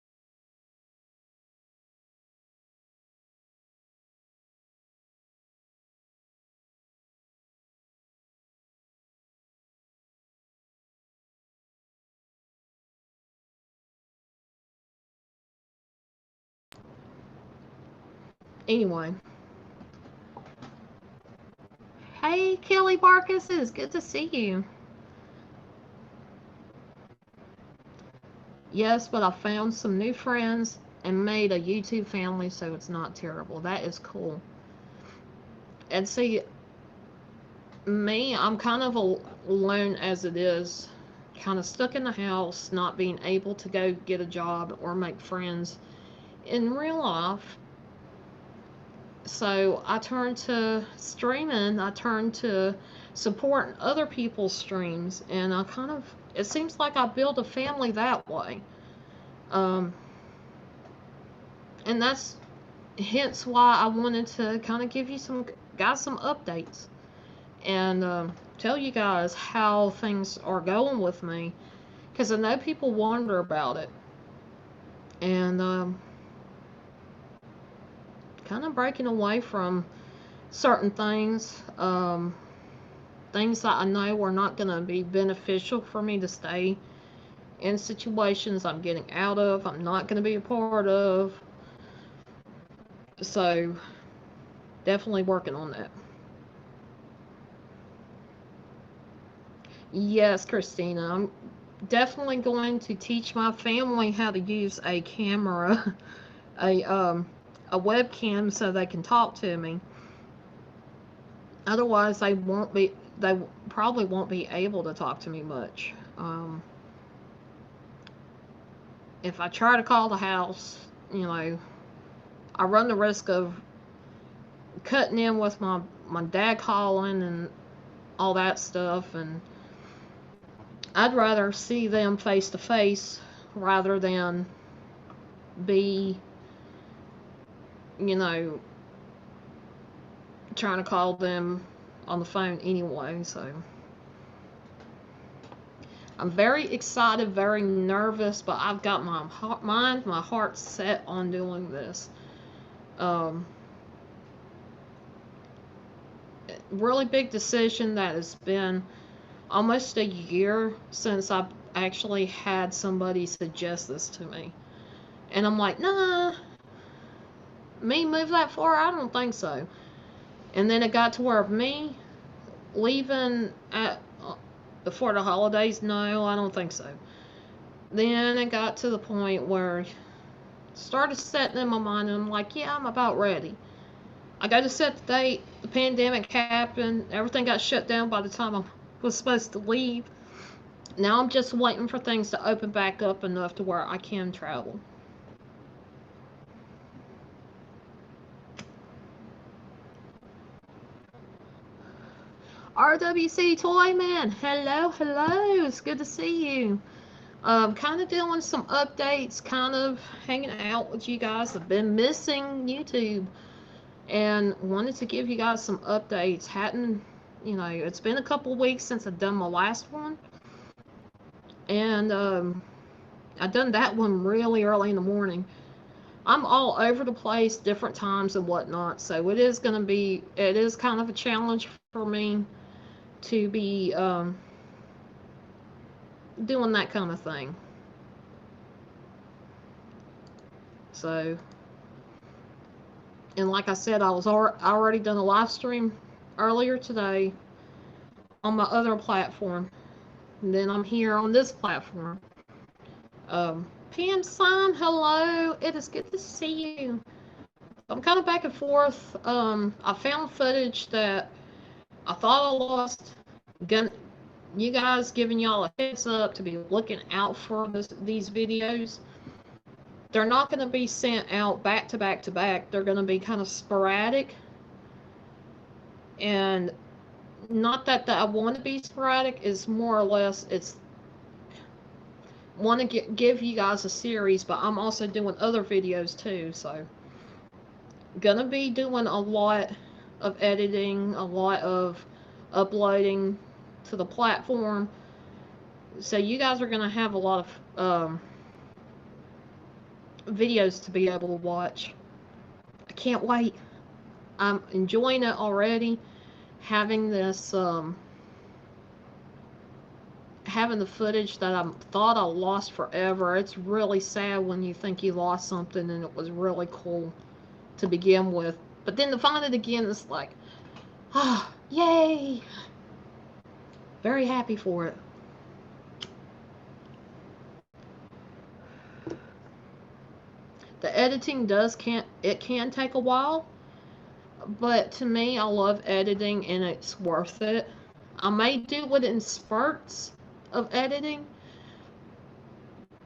Anyway, Hey, Kelly Barkus, it's good to see you. Yes, but I found some new friends and made a YouTube family, so it's not terrible. That is cool. And see, me, I'm kind of alone as it is, kind of stuck in the house, not being able to go get a job or make friends in real life. So I turned to streaming, I turned to supporting other people's streams, and it seems like I build a family that way. Um, and that's hence why I wanted to kind of give you some guys some updates and tell you guys how things are going with me, because I know people wonder about it, and kind of breaking away from certain things, things that I know are not going to be beneficial for me to stay in, situations I'm getting out of, I'm not going to be a part of. So definitely working on that. Yes, Christina, I'm definitely going to teach my family how to use a camera, a webcam, so they can talk to me. Otherwise, they probably won't be able to talk to me much. If I try to call the house, I run the risk of cutting in with my dad calling and all that stuff, and I'd rather see them face to face rather than be, you know, trying to call them on the phone anyway. So I'm very excited, very nervous, but I've got my heart set on doing this. Really big decision that has been almost a year since I've actually had somebody suggest this to me. And I'm like, nah, me move that far? I don't think so. And then it got to where me leaving before the holidays, no, I don't think so. Then it got to the point where it started setting in my mind, and I'm like, yeah, I'm about ready. I got to set the date. The pandemic happened. Everything got shut down by the time I was supposed to leave. Now I'm just waiting for things to open back up enough to where I can travel. RWC Toyman, hello, hello. It's good to see you. Kind of doing some updates, kind of hanging out with you guys. I've been missing YouTube and wanted to give you guys some updates. Hadn't, it's been a couple weeks since I've done my last one. And I done that one really early in the morning. I'm all over the place, different times and whatnot. So it is kind of a challenge for me to be doing that kind of thing. So, and like I said, I already done a live stream earlier today on my other platform. And then I'm here on this platform. PM Sign, hello. It is good to see you. I'm kind of back and forth. I found footage that I thought I lost. You guys giving y'all a heads up to be looking out for these videos. They're not going to be sent out back to back to back. They're going to be kind of sporadic. And not that I want to be sporadic, is more or less, it's want to give you guys a series, but I'm also doing other videos too. So gonna be doing a lot of editing, a lot of uploading to the platform. So you guys are gonna have a lot of videos to be able to watch. I can't wait. I'm enjoying it already. Having this, having the footage that I thought I lost forever. It's really sad when you think you lost something and it was really cool to begin with. But then to find it again, it's like, ah, Yay! Very happy for it. The editing can take a while, but to me, I love editing and it's worth it. I may do it in spurts of editing,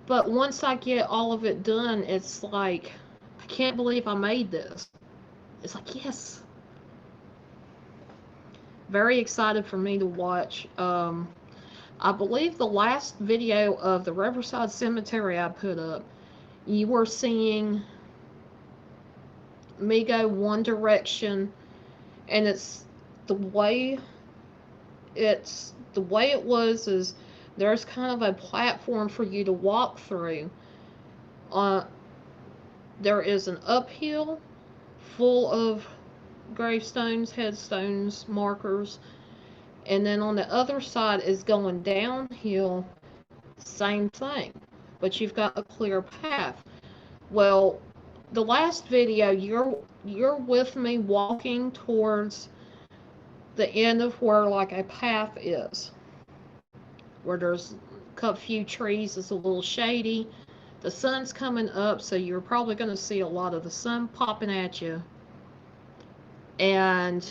but once I get all of it done, it's like, I can't believe I made this. It's like, yes. Very excited for me to watch. I believe the last video of the Riverside Cemetery I put up, you were seeing me go one direction, and the way it was is there's kind of a platform for you to walk through. Uh, there is an uphill full of gravestones, headstones, markers, and then on the other side is going downhill, same thing, but you've got a clear path. Well, the last video, you're with me walking towards the end of where like a path is, where there's a few trees. It's a little shady. The sun's coming up, so you're probably going to see a lot of the sun popping at you. And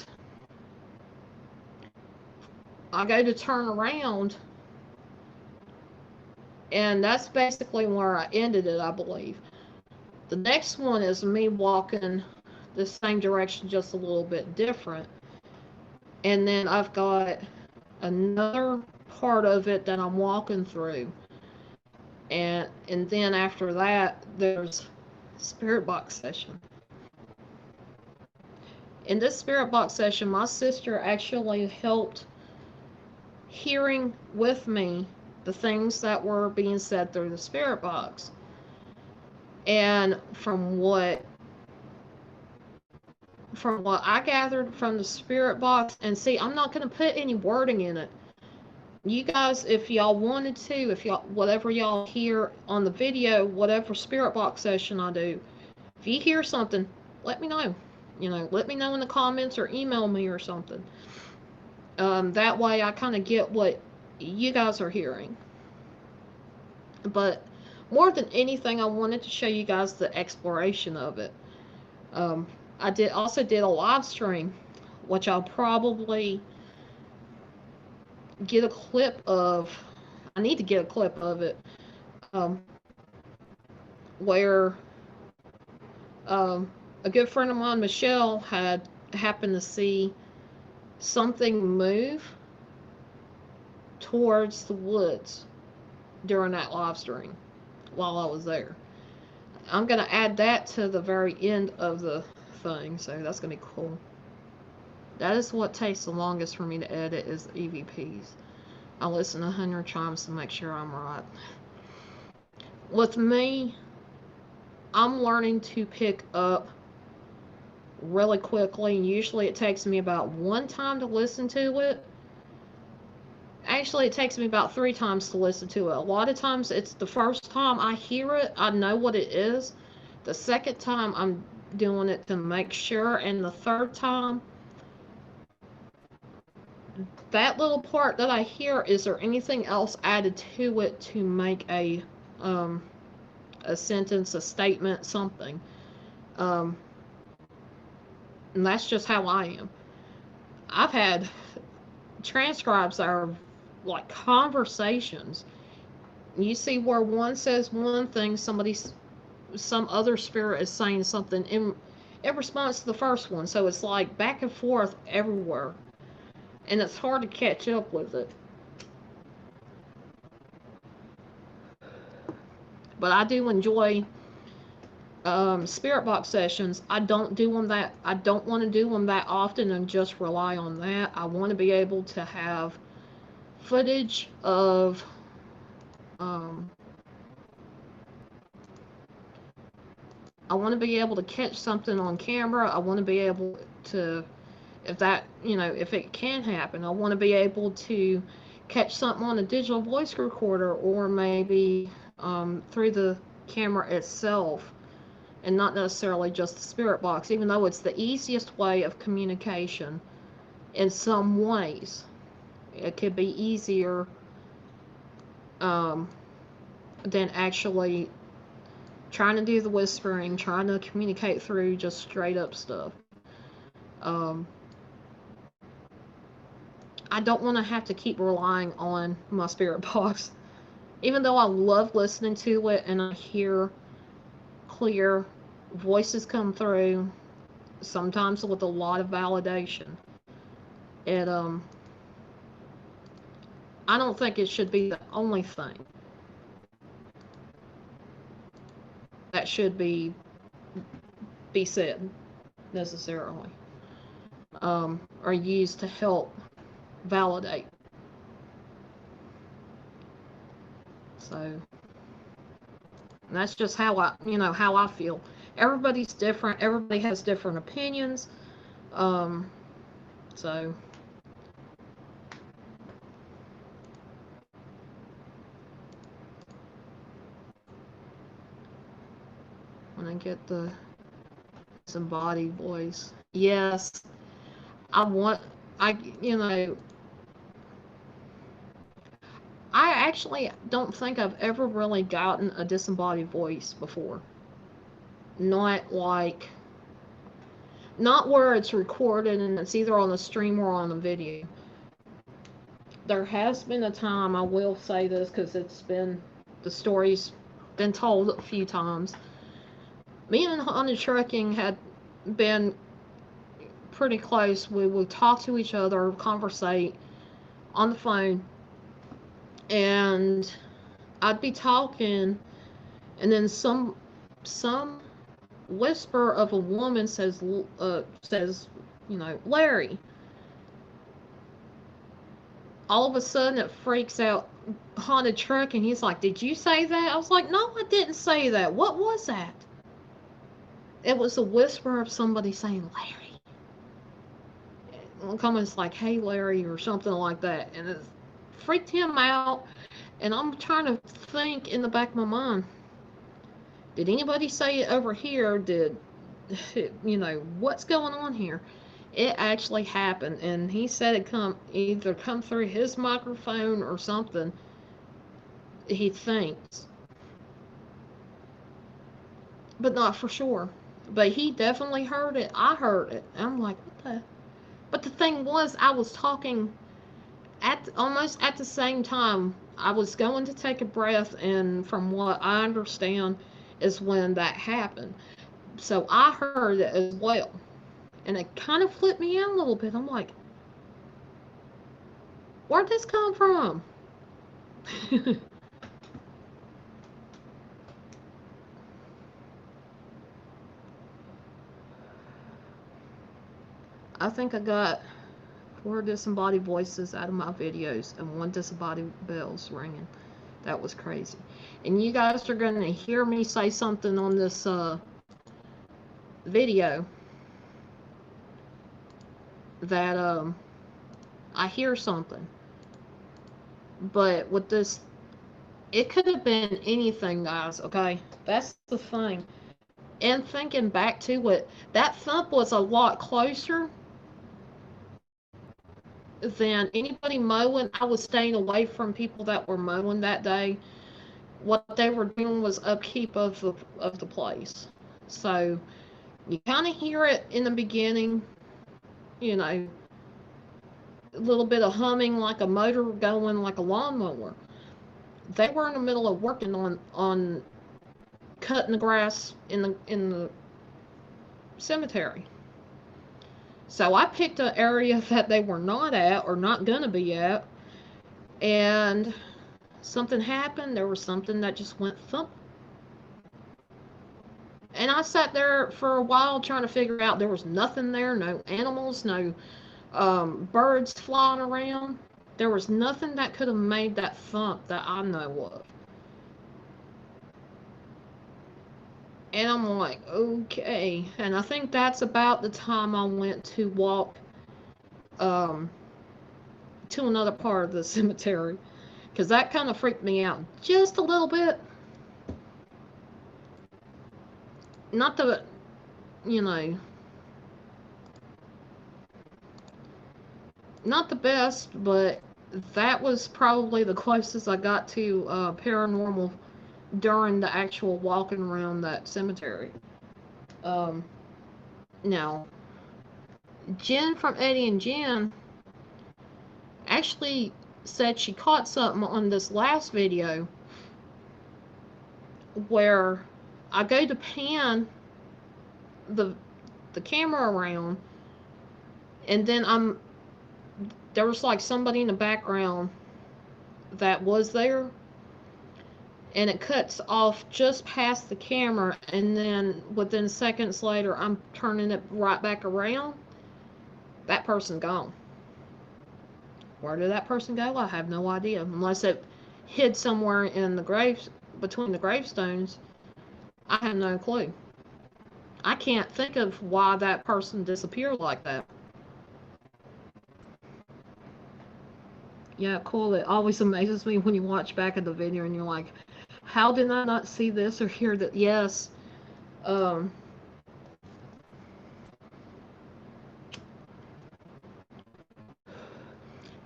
I go to turn around, and that's basically where I ended it, I believe. The next one is me walking the same direction, just a little bit different. And then I've got another part of it that I'm walking through. And then after that, there's spirit box session. In this spirit box session, my sister actually helped hearing with me the things that were being said through the spirit box. And from what I gathered from the spirit box, and see, I'm not going to put any wording in it. You guys, if y'all wanted to, if y'all, whatever y'all hear on the video, whatever spirit box session I do, if you hear something, let me know. Let me know in the comments or email me or something. That way I kind of get what you guys are hearing. But more than anything, I wanted to show you guys the exploration of it. I also did a live stream, which I'll probably get a clip of. I need to get a clip of it, where a good friend of mine, Michelle, had happened to see something move towards the woods during that live stream while I was there. I'm going to add that to the very end of the thing, so that's going to be cool. That is what takes the longest for me to edit, is the EVPs. I listen 100 times to make sure I'm right. With me, I'm learning to pick up really quickly, and usually it takes me about 1 time to listen to it. Actually, it takes me about 3 times to listen to it. A lot of times, it's the first time I hear it, I know what it is. The second time, I'm doing it to make sure. And the third time, that little part that I hear, is there anything else added to it to make a sentence, a statement, something. And that's just how I am. I've had transcribes that are like conversations. You see where one says one thing, some other spirit is saying something in response to the first one. So it's like back and forth everywhere, and it's hard to catch up with it. But I do enjoy spirit box sessions. I don't want to do them that often and just rely on that. I want to be able to have footage of I want to be able to catch something on camera. I want to be able to, if it can happen, I want to be able to catch something on a digital voice recorder, or maybe through the camera itself, and not necessarily just the spirit box, even though it's the easiest way of communication. in some ways. It could be easier than actually trying to do the whispering, trying to communicate through just straight up stuff. Um, I don't want to have to keep relying on my spirit box. Even though I love listening to it and I hear clear voices come through, sometimes with a lot of validation. It I don't think it should be the only thing that should be said necessarily, or used to help validate. So that's just how how I feel. Everybody's different. Everybody has different opinions. Um, so when I get the disembodied voice, yes, I want. I I actually don't think I've ever really gotten a disembodied voice before. Not like, not where it's recorded and it's either on the stream or on the video. There has been a time, I will say this because the story's been told a few times. Me and Haunted Trucking had been pretty close. We would talk to each other, conversate on the phone, and I'd be talking, and then some whisper of a woman says, Larry. All of a sudden, it freaks out Haunted Truck, and he's like, "Did you say that?" I was like, "No, I didn't say that. What was that?" It was a whisper of somebody saying, "Larry." Comments like, "Hey, Larry," or something like that, and it freaked him out. And I'm trying to think in the back of my mind, did anybody say it over here? Did what's going on here? It actually happened, and he said it either come through his microphone or something. He thinks, but not for sure. But he definitely heard it. I heard it. I'm like, what the? But the thing was, I was talking at almost at the same time. I was going to take a breath, and from what I understand, is when that happened. So I heard it as well, and it kind of flipped me out a little bit. I'm like, where'd this come from? I think I got 4 disembodied voices out of my videos and 1 disembodied bells ringing. That was crazy. And you guys are going to hear me say something on this video that I hear something. But with this, it could have been anything, guys, okay? That's the thing. And thinking back to it, that thump was a lot closer than anybody mowing. I was staying away from people that were mowing that day. What they were doing was upkeep of the place. So you kind of hear it in the beginning, you know, a little bit of humming like a motor going like a lawnmower. They were in the middle of working on cutting the grass in the cemetery. So I picked an area that they were not at or not gonna be at, and something happened. There was something that just went thump. And I sat there for a while trying to figure out, there was nothing there, no animals, no birds flying around. There was nothing that could have made that thump that I know of. And I'm like, okay. And I think that's about the time I went to walk um, to another part of the cemetery. Because that kind of freaked me out just a little bit. Not the, you know, not the best, but that was probably the closest I got to paranormal during the actual walking around that cemetery. Um, Now, Jen from Eddie and Jen actually said she caught something on this last video where I go to pan the camera around, and then there was like somebody in the background that was there, and it cuts off just past the camera, and then within seconds later I'm turning it right back around. That person gone. Where did that person go? I have no idea, unless it hid somewhere in the graves, between the gravestones. I have no clue. I can't think of why that person disappeared like that. Yeah, cool. It always amazes me when you watch back at the video and you're like, how did I not see this or hear that? Yes. Um,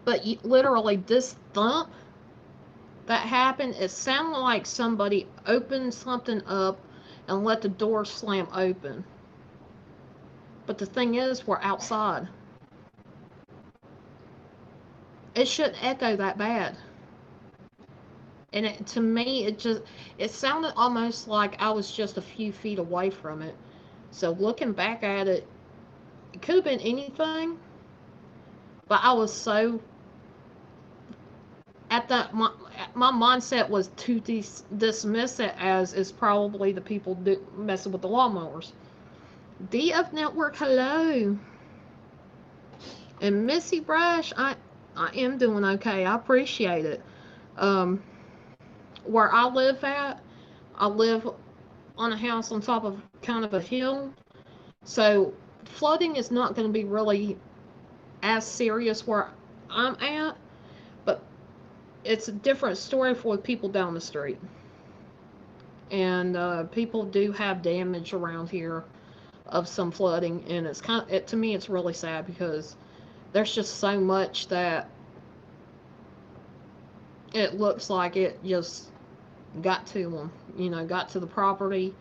but literally, this thump that happened, it sounded like somebody opened something up and let the door slam open. But the thing is, we're outside. It shouldn't echo that bad. And to me, it sounded almost like I was just a few feet away from it. So looking back at it, it could have been anything, but I was so at that my mindset was to dismiss it as is probably the people messing with the lawnmowers. DF Network, hello. And Missy Brush, I am doing okay. I appreciate it. Um, where I live on a house on top of kind of a hill, so flooding is not going to be really as serious where I'm at, but it's a different story for people down the street. And people do have damage around here of some flooding, and it's to me it's really sad because there's just so much that it looks like it just got to them, got to the property.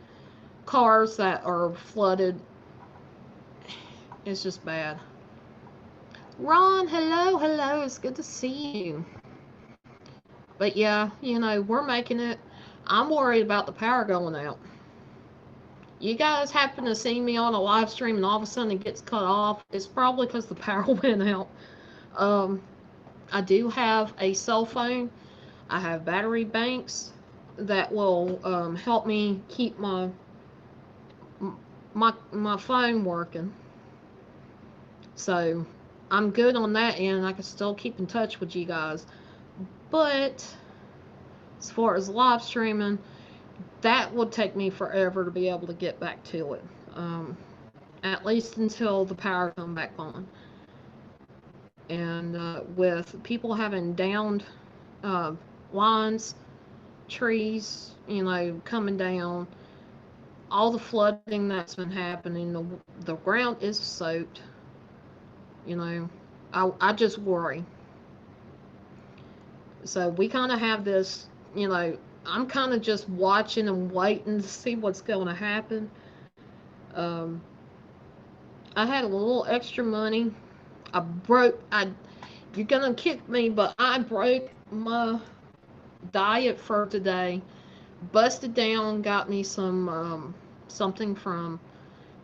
Cars that are flooded, it's just bad. Ron, hello, it's good to see you. But yeah, we're making it. I'm worried about the power going out. You guys happen to see me on a live stream and all of a sudden it gets cut off, it's probably because the power went out. I do have a cell phone. I have battery banks that will help me keep my phone working. So I'm good on that end. I can still keep in touch with you guys. But as far as live streaming, that would take me forever to be able to get back to it. At least until the power comes back on. And with people having downed lines, trees, coming down, all the flooding that's been happening, the ground is soaked. I just worry. So we kind of have this, I'm kind of just watching and waiting to see what's going to happen. I had a little extra money. You're going to kick me, but I broke my diet for today. Busted down, got me some, something from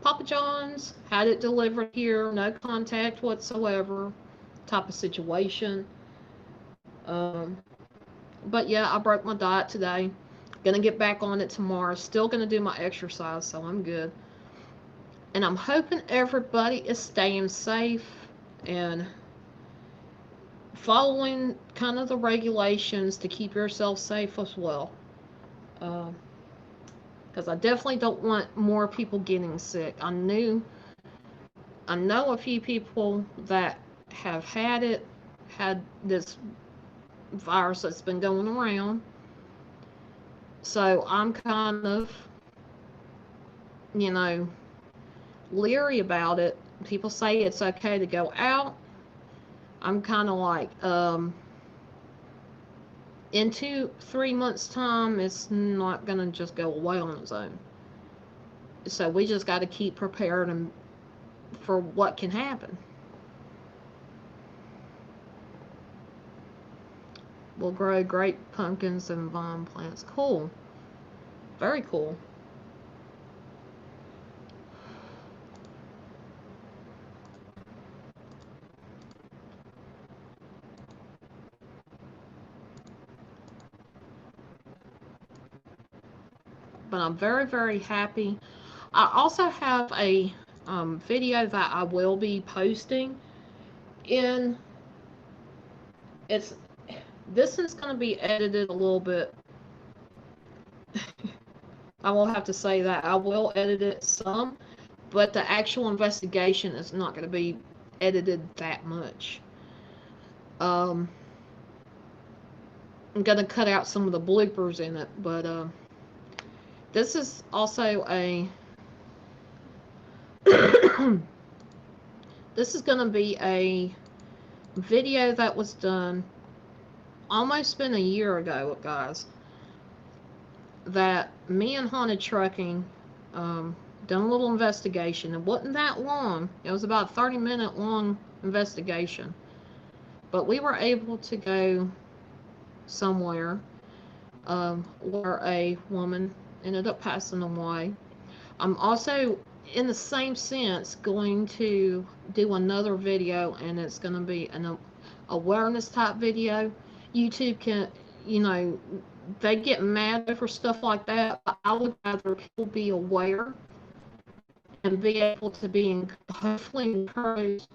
Papa John's, had it delivered here, no contact whatsoever type of situation. But yeah, I broke my diet today. Gonna get back on it tomorrow. Still gonna do my exercise, so I'm good. And I'm hoping everybody is staying safe and following kind of the regulations to keep yourself safe as well. Because I definitely don't want more people getting sick. I know a few people that have had this virus that's been going around. So I'm kind of, leery about it. People say it's okay to go out, I'm kind of like, in 2-3 months time, it's not gonna just go away on its own. So we just got to keep prepared and for what can happen. We'll grow great pumpkins and vine plants. Cool. Very cool. But I'm very, very happy. I also have a video that I will be posting in. It's this is going to be edited a little bit. I will have to say that I will edit it some, but the actual investigation is not going to be edited that much. Um, I'm going to cut out some of the bloopers in it, but this is also a this is going to be a video that was done almost been a year ago, guys, that me and Haunted Trucking done a little investigation. It wasn't that long. It was about a 30-minute long investigation. But we were able to go somewhere where a woman ended up passing away. I'm also, in the same sense, going to do another video, and it's going to be an awareness type video. YouTube can, you know, they get mad over stuff like that. I would rather people be aware and be able to be hopefully encouraged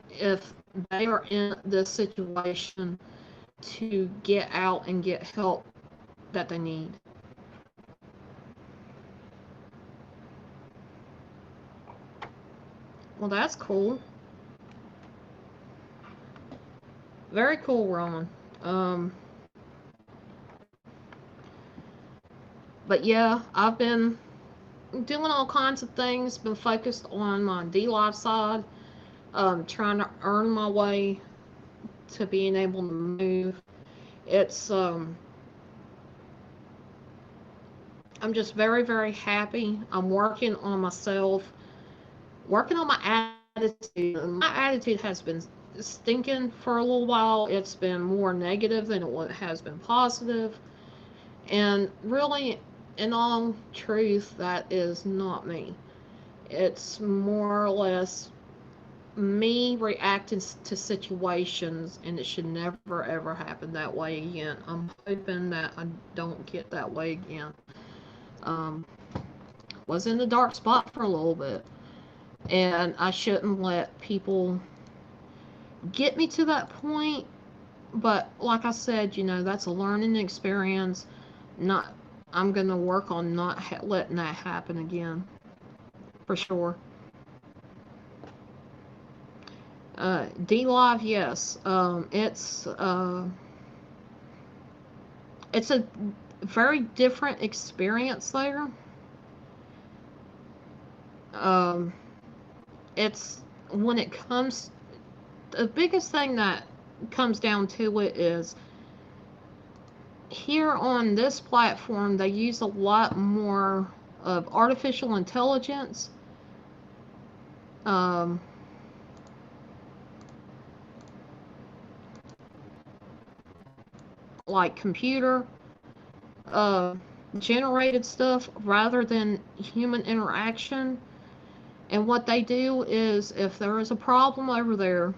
if they are in this situation to get out and get help that they need. Well, that's cool. Very cool, Ron. But yeah, I've been doing all kinds of things, been focused on my DLive side, trying to earn my way to being able to move. It's, I'm just very, very happy. I'm working on myself, working on my attitude. My attitude has been stinking for a little while. It's been more negative than it has been positive. And really, in all truth, that is not me. It's more or less me reacting to situations, and it should never ever happen that way again. I'm hoping that I don't get that way again. Um, was in the dark spot for a little bit, and I shouldn't let people get me to that point. But like I said, you know, that's a learning experience. Not, I'm gonna work on not letting that happen again, for sure. DLive, yes. It's a very different experience there. Um, it's when it comes, the biggest thing that comes down to it is here on this platform they use a lot more of artificial intelligence. Um, like computer uh, generated stuff rather than human interaction. And what they do is, if there is a problem over there,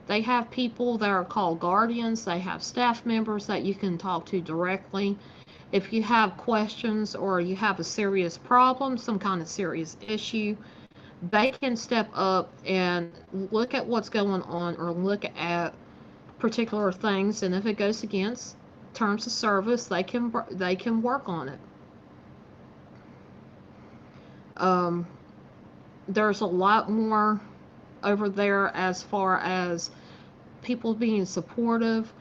they have people that are called guardians. They have staff members that you can talk to directly. If you have questions or you have a serious problem, some kind of serious issue, they can step up and look at what's going on or look at particular things. And if it goes against terms of service, they can work on it. Um, there's a lot more over there as far as people being supportive.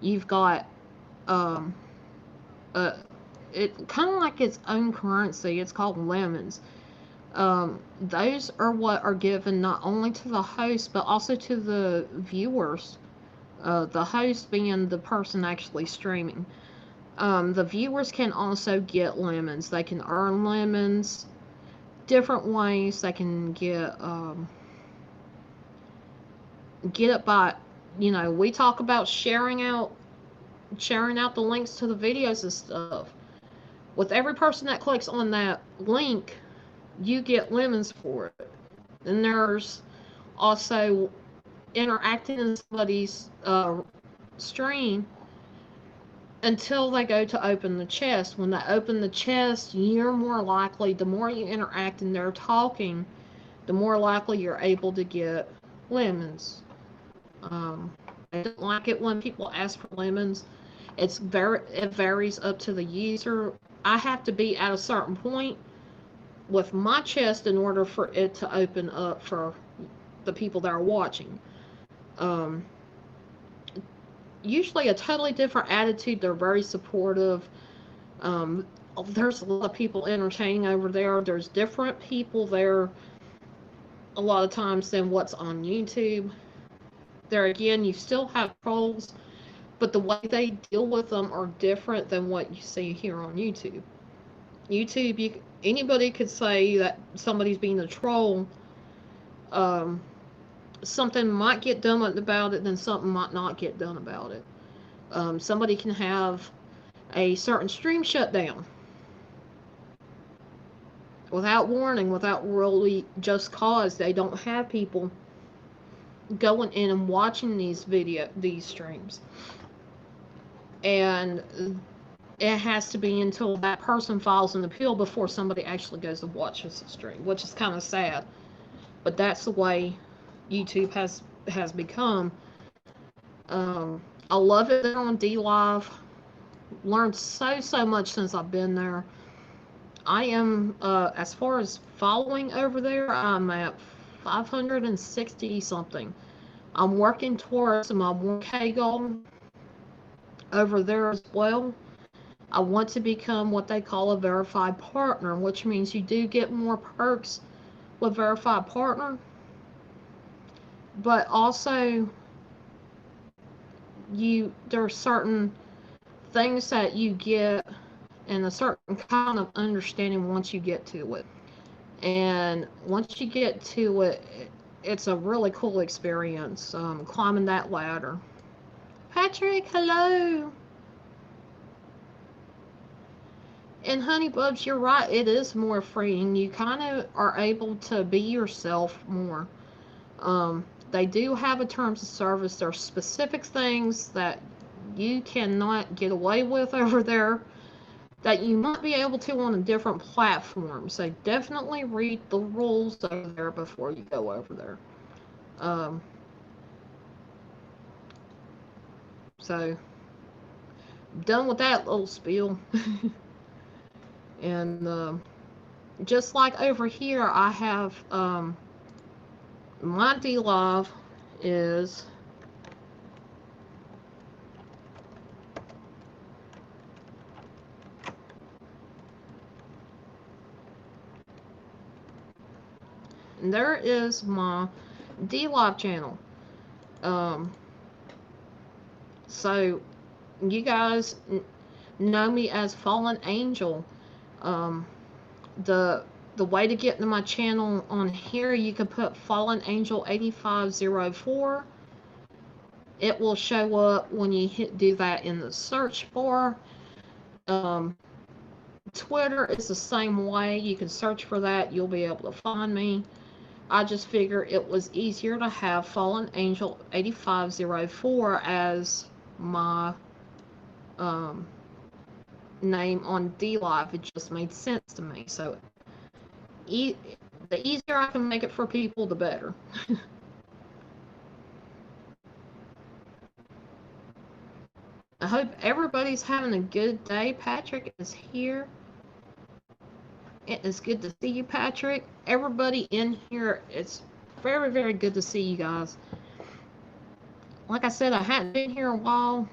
You've got um, it kind of like its own currency. It's called lemons. Those are what are given not only to the host but also to the viewers. The host being the person actually streaming. The viewers can also get lemons. They can earn lemons different ways. They can get it by, we talk about sharing out the links to the videos and stuff. With every person that clicks on that link, you get lemons for it. And there's also interacting in somebody's stream until they go to open the chest. When they open the chest, you're more likely, the more you interact and they're talking, the more likely you're able to get lemons. I don't like it when people ask for lemons. It varies up to the user. I have to be at a certain point with my chest in order for it to open up for the people that are watching. Usually a totally different attitude. They're very supportive. There's a lot of people entertaining over there. There's different people there a lot of times than what's on YouTube. There again, you still have trolls, but the way they deal with them are different than what you see here on YouTube. YouTube, anybody could say that somebody's being a troll. Something might get done about it, then something might not get done about it. Somebody can have a certain stream shut down without warning, without really just cause. They don't have people going in and watching these streams, and it has to be until that person files an appeal before somebody actually goes to watch the stream, which is kind of sad, but that's the way YouTube has become. I love it there on DLive. Learned so much since I've been there. I am, as far as following over there, I'm at 560 something. I'm working towards my 1K goal over there as well. I want to become what they call a verified partner, which means you do get more perks with verified partner, but also there are certain things that you get and a certain kind of understanding once you get to it. And once you get to it, it's a really cool experience, climbing that ladder. Patrick, hello. And Honeybubs, you're right, it is more freeing. You kind of are able to be yourself more. They do have a terms of service. There are specific things that you cannot get away with over there that you might be able to on a different platform. So definitely read the rules over there before you go over there. So, done with that little spiel. And just like over here, I have my DLive is and there is my DLive channel. So you guys know me as Fallen Angel. The way to get into my channel on here, you can put Fallen Angel 8504. It will show up when you do that in the search bar. Twitter is the same way. You can search for that. You'll be able to find me. I just figure it was easier to have Fallen Angel 8504 as my name on DLive. It just made sense to me. So the easier I can make it for people, the better. I hope everybody's having a good day. Patrick is here. It is good to see you, Patrick. Everybody in here, it's very, very good to see you guys. Like I said, I hadn't been here a while.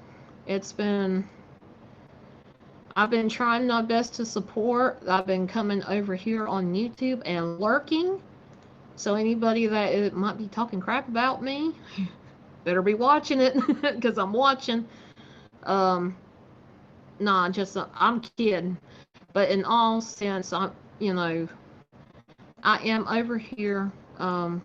I've been trying my best to support. I've been coming over here on YouTube and lurking. So anybody that might be talking crap about me, better be watching it, because I'm watching. Nah, just I'm kidding. But in all sense, I am over here. Part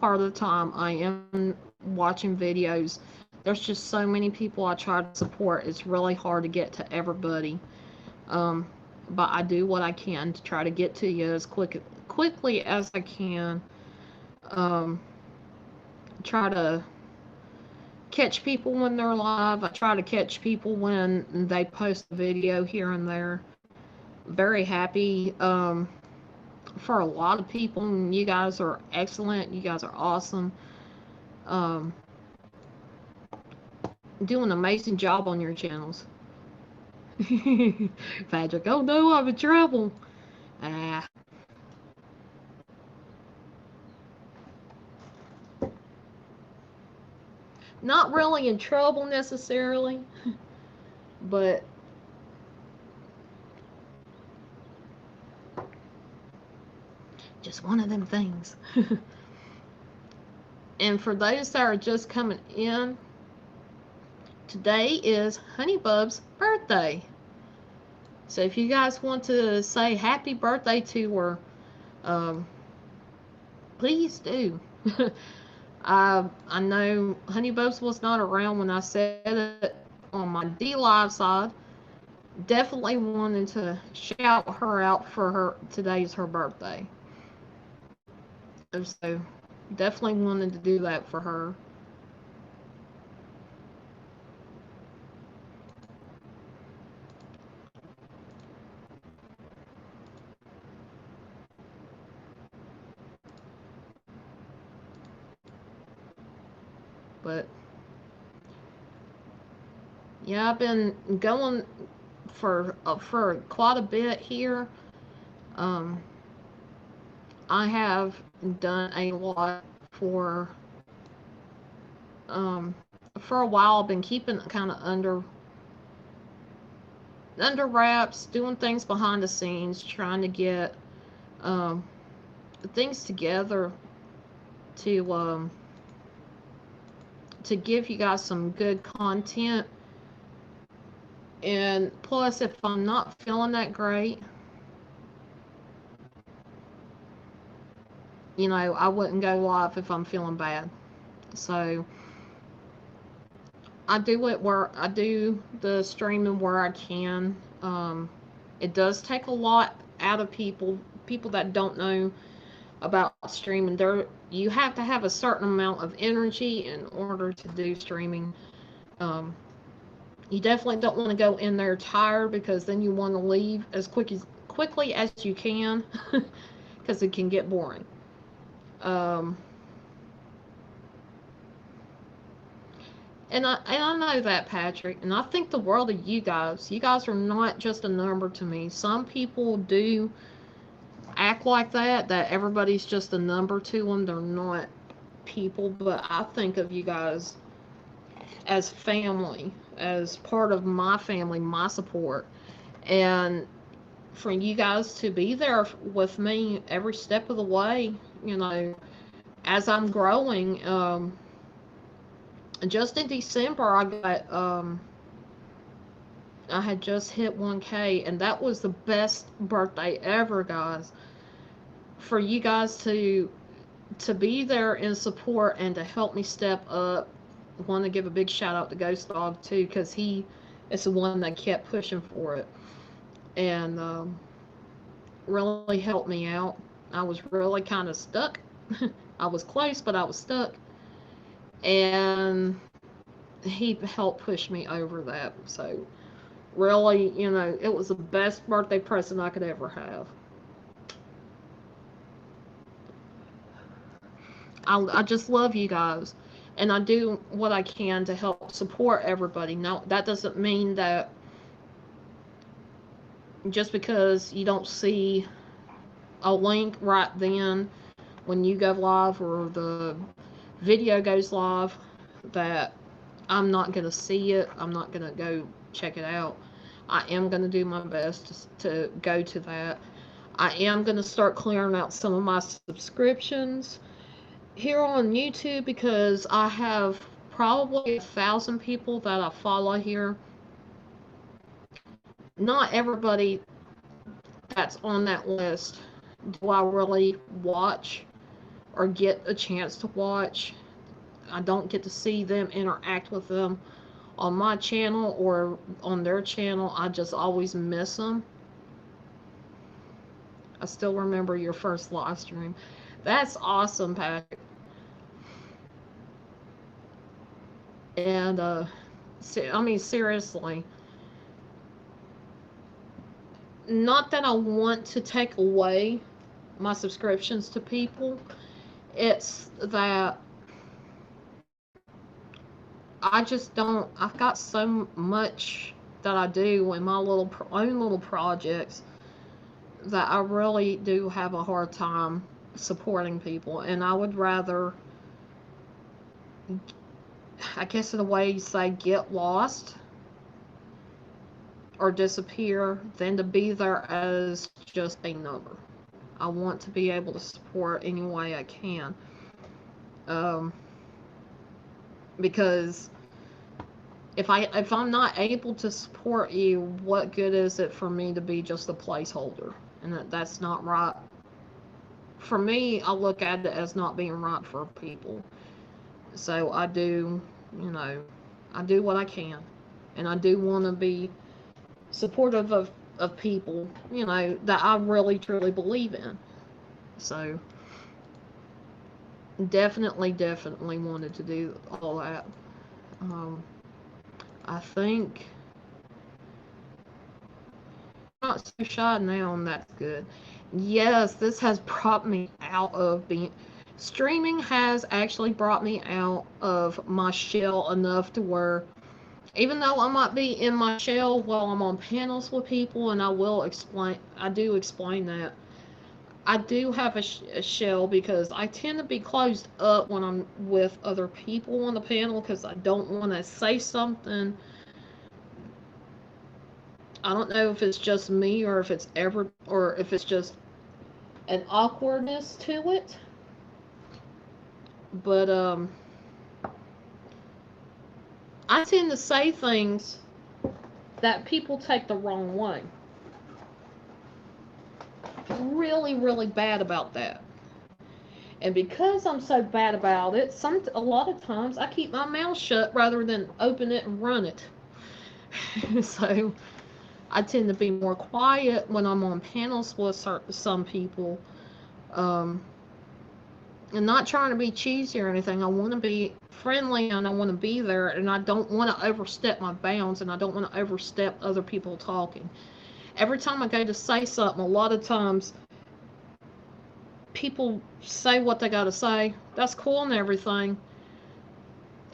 of the time, I am watching videos. There's just so many people I try to support. It's really hard to get to everybody. But I do what I can to try to get to you as quickly as I can. Try to catch people when they're live. I try to catch people when they post a video here and there. Very happy for a lot of people. And you guys are excellent. You guys are awesome. Do an amazing job on your channels. Patrick, oh no, I'm in trouble. Ah. Not really in trouble necessarily, but just one of them things. And for those that are just coming in, today is Honeybub's birthday. So if you guys want to say happy birthday to her, please do. I know Honeybubs was not around when I said it on my DLive side. Definitely wanted to shout her out for her. Today's her birthday. So definitely wanted to do that for her. But yeah, I've been going for quite a bit here. I have done a lot for a while. I've been keeping it kind of under wraps, doing things behind the scenes, trying to get things together to give you guys some good content. And plus, if I'm not feeling that great, I wouldn't go live if I'm feeling bad. So I do it where I do the streaming where I can. It does take a lot out of people that don't know about streaming. You have to have a certain amount of energy in order to do streaming. You definitely don't want to go in there tired, because then you want to leave as quickly as you can, because it can get boring. And I know that, Patrick, and I think the world of you guys. You guys are not just a number to me. Some people do act like that everybody's just a number to them. They're not people, but I think of you guys as family, as part of my family, my support. And for you guys to be there with me every step of the way, as I'm growing. Just in December, I had just hit 1K, and that was the best birthday ever, guys. For you guys to be there in support and to help me step up. I want to give a big shout out to Ghost Dog too, because he is the one that kept pushing for it and really helped me out. I was really kind of stuck. I was close, but I was stuck, and he helped push me over that. So really, it was the best birthday present I could ever have. I just love you guys, and I do what I can to help support everybody. Now, that doesn't mean that just because you don't see a link right then when you go live or the video goes live that I'm not going to see it. I'm not going to go check it out. I am going to do my best to go to that. I am going to start clearing out some of my subscriptions here on YouTube because I have probably 1,000 people that I follow here. Not everybody that's on that list do I really watch or get a chance to watch. I don't get to see them, interact with them on my channel or on their channel. I just always miss them. I still remember your first live stream. That's awesome, Patrick. And I mean, seriously, not that I want to take away my subscriptions to people. It's that I just don't. I've got so much that I do in my own little projects that I really do have a hard time supporting people, and I would rather, I guess in a way you say, get lost or disappear than to be there as just a number. I want to be able to support any way I can. Because if I'm not able to support you, what good is it for me to be just a placeholder? And that's not right. For me, I look at it as not being right for people. So I do, I do what I can. And I do want to be supportive of people, that I really truly believe in. So definitely wanted to do all that. I think not so shy now, and that's good. Yes, this has brought me out of being. Streaming has actually brought me out of my shell enough to where, even though I might be in my shell while I'm on panels with people, and I do explain that. I do have a shell because I tend to be closed up when I'm with other people on the panel because I don't want to say something. I don't know if it's just me or if it's just an awkwardness to it. But I tend to say things that people take the wrong way. Really, really bad about that. And because I'm so bad about it, a lot of times I keep my mouth shut rather than open it and run it. So I tend to be more quiet when I'm on panels with some people. And not trying to be cheesy or anything. I want to be friendly and I want to be there, and I don't want to overstep my bounds, and I don't want to overstep other people talking. Every time I go to say something, a lot of times people say what they got to say. That's cool and everything.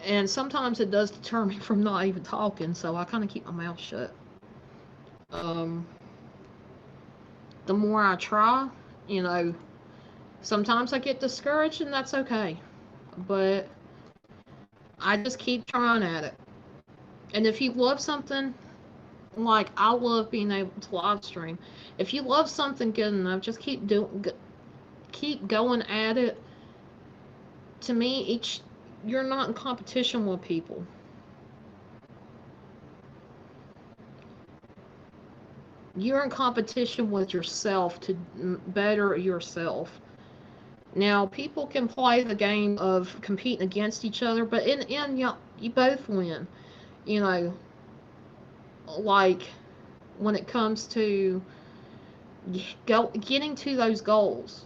And sometimes it does deter me from not even talking, so I kind of keep my mouth shut. The more I try, sometimes I get discouraged, and that's okay. But I just keep trying at it. And if you love something, like I love being able to live stream. If you love something good enough, just keep going at it. To me, you're not in competition with people. You're in competition with yourself to better yourself. Now, people can play the game of competing against each other, but in the end, you both win. Like when it comes to getting to those goals,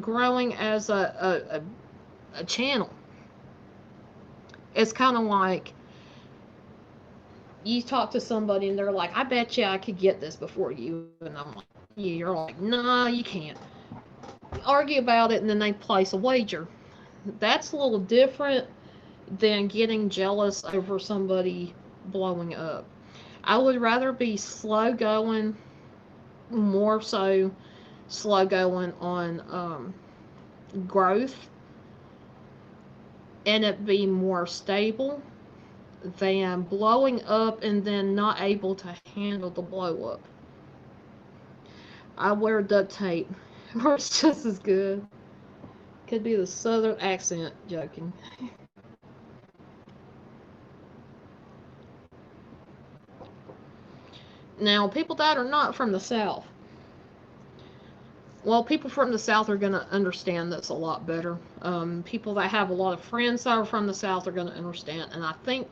growing as a channel. It's kind of like you talk to somebody and they're like, I bet you I could get this before you. And I'm like, yeah, you're like, nah, you can't. Argue about it and then they place a wager. That's a little different than getting jealous over somebody blowing up. I would rather be slow going, more so slow going on growth, and it be more stable than blowing up and then not able to handle the blow up. I wear duct tape. Works just as good. Could be the southern accent, joking. Now, people that are not from the South, well, people from the South are going to understand this a lot better. People that have a lot of friends that are from the South are going to understand. And I think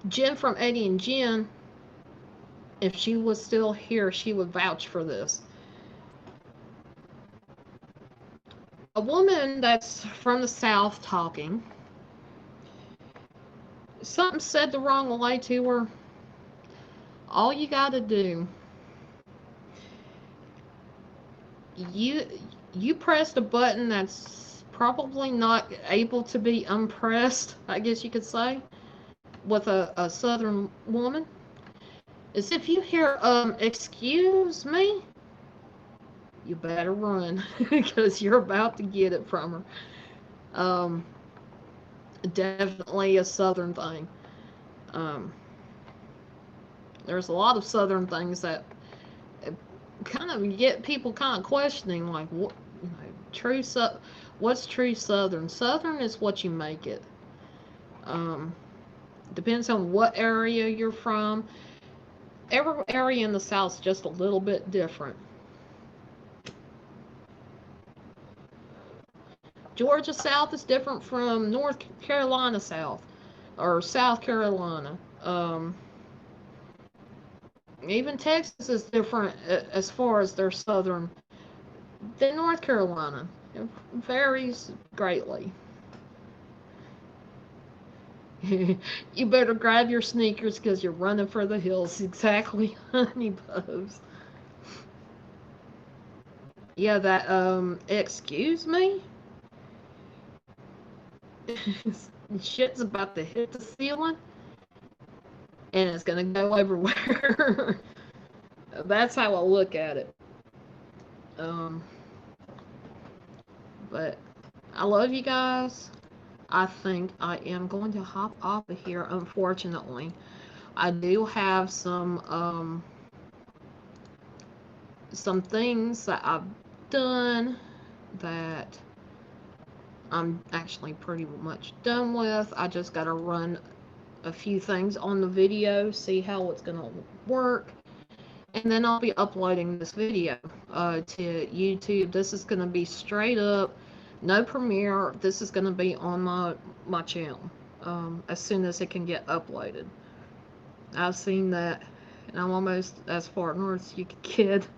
Jen from Eddie and Jen, if she was still here, she would vouch for this. A woman that's from the South talking, something said the wrong way to her, all you got to do, you pressed a button that's probably not able to be unpressed, I guess you could say, with a Southern woman, is if you hear, excuse me, you better run, because you're about to get it from her. Definitely a Southern thing. Um, there's a lot of Southern things that kind of get people kind of questioning, like, what, you know, what's true Southern? Southern is what you make it. Depends on what area you're from. Every area in the South is just a little bit different. Georgia South is different from North Carolina South or South Carolina. Even Texas is different as far as their southern than North Carolina. It varies greatly. You better grab your sneakers because you're running for the hills. Exactly, honey bugs. Yeah, that, excuse me? Shit's about to hit the ceiling and it's gonna go everywhere. That's how I look at it. But I love you guys. I think I am going to hop off of here, unfortunately. I do have some things that I've done that I'm actually pretty much done with. I just got to run a few things on the video, see how it's going to work. And then I'll be uploading this video to YouTube. This is going to be straight up, no Premiere. This is going to be on my channel as soon as it can get uploaded. I've seen that, and I'm almost as far north as you could get.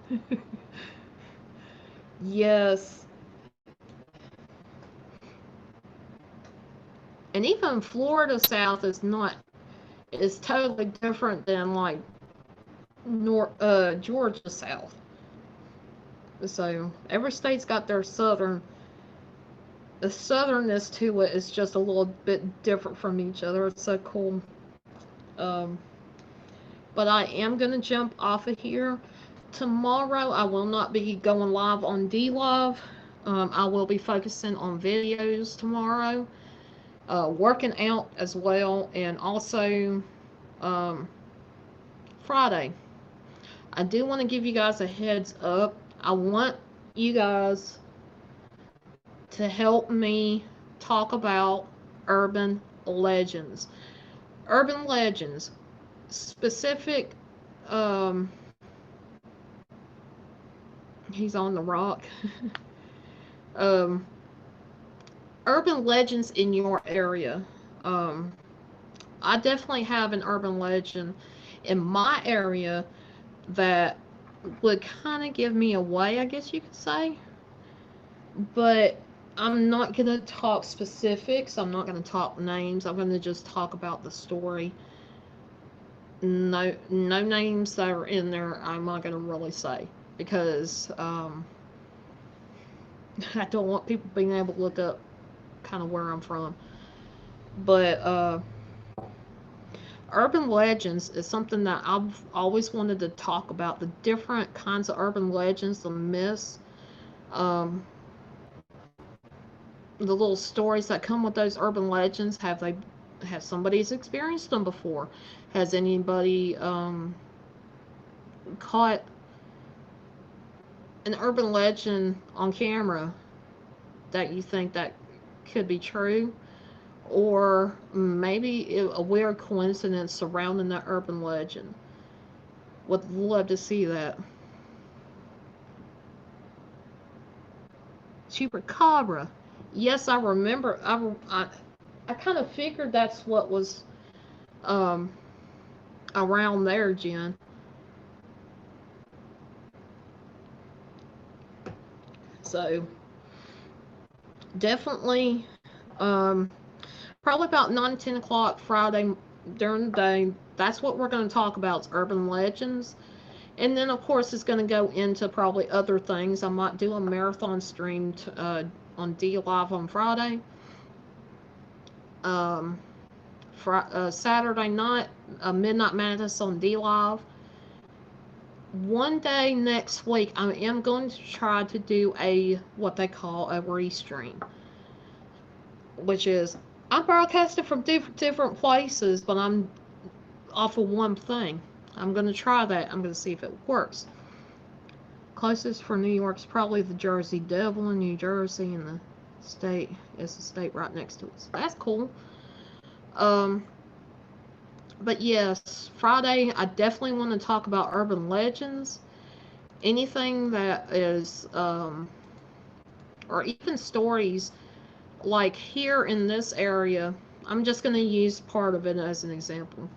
Yes. And even Florida South is totally different than like Georgia South. So every state's got their the southernness to it is just a little bit different from each other. It's so cool. But I am gonna jump off of here. Tomorrow I will not be going live on DLive. I will be focusing on videos tomorrow, working out as well, and also Friday. I do want to give you guys a heads up. I want you guys to help me talk about urban legends. Urban legends, specific, he's on the rock. Urban legends in your area. I definitely have an urban legend in my area that would kind of give me away, I guess you could say. But I'm not going to talk specifics. I'm not going to talk names. I'm going to just talk about the story. No names that are in there I'm not going to really say, because I don't want people being able to look up kind of where I'm from. But urban legends is something that I've always wanted to talk about. The different kinds of urban legends, the myths, the little stories that come with those urban legends. Have they Has somebody's experienced them before? Has anybody caught an urban legend on camera that you think that could be true? Or maybe a weird coincidence surrounding the urban legend? Would love to see that. Chupacabra. Yes, I remember. I kind of figured that's what was um, around there, Jen. So definitely, um, probably about 9, 10 o'clock Friday during the day. That's what we're going to talk about, is urban legends. And then, of course, it's going to go into probably other things. I might do a marathon stream on D Live on Friday. Um, Saturday night, Midnight Madness on D Live. One day next week, I am going to try to do a what they call a restream, which is I'm broadcasting from different places, but I'm off of one thing. I'm going to try that. I'm going to see if it works. Closest for New York is probably the Jersey Devil in New Jersey, and the state is the state right next to it. So that's cool. Um, but yes, Friday, I definitely want to talk about urban legends. Anything that is, or even stories like here in this area. I'm just going to use part of it as an example.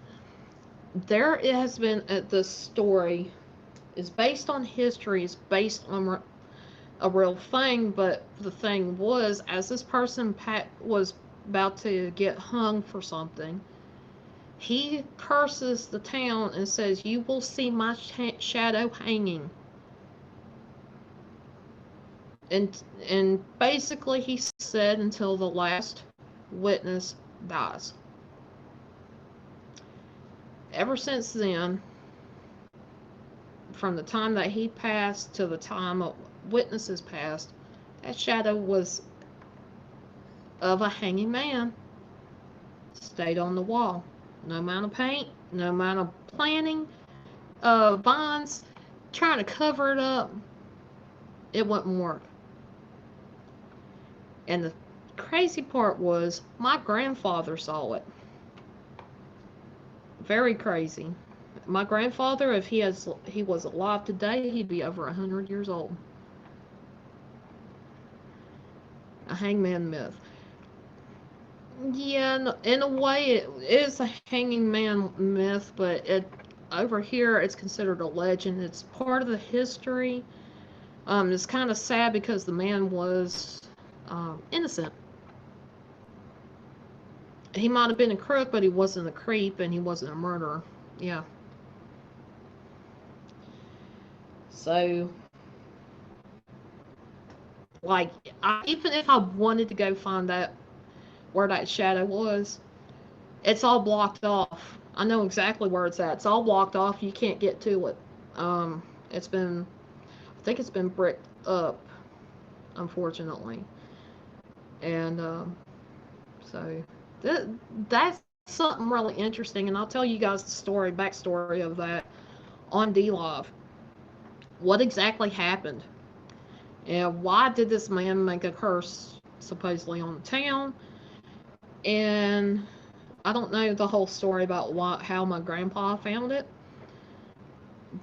There has been the story is based on history, is based on a real thing, but the thing was, as this person was about to get hung for something, he curses the town and says, "You will see my shadow hanging." And basically he said until the last witness dies. Ever since then, from the time that he passed to the time witnesses passed, that shadow was of a hanging man stayed on the wall. No amount of paint, no amount of planting, vines, trying to cover it up, it wouldn't work. And the crazy part was my grandfather saw it. Very crazy. My grandfather, if he was alive today, he'd be over 100 years old. A hangman myth. Yeah, in a way, it is a hanging man myth, but over here it's considered a legend. It's part of the history. It's kind of sad because the man was innocent. He might have been a crook, but he wasn't a creep and he wasn't a murderer. Yeah. So, like, even if I wanted to go find out where that shadow was, it's all blocked off. I know exactly where it's at. It's all blocked off. You can't get to it. It's been, I think it's been bricked up, unfortunately. And so that's something really interesting. And I'll tell you guys the backstory of that on D Live. What exactly happened? And why did this man make a curse supposedly on the town? And I don't know the whole story about how my grandpa found it,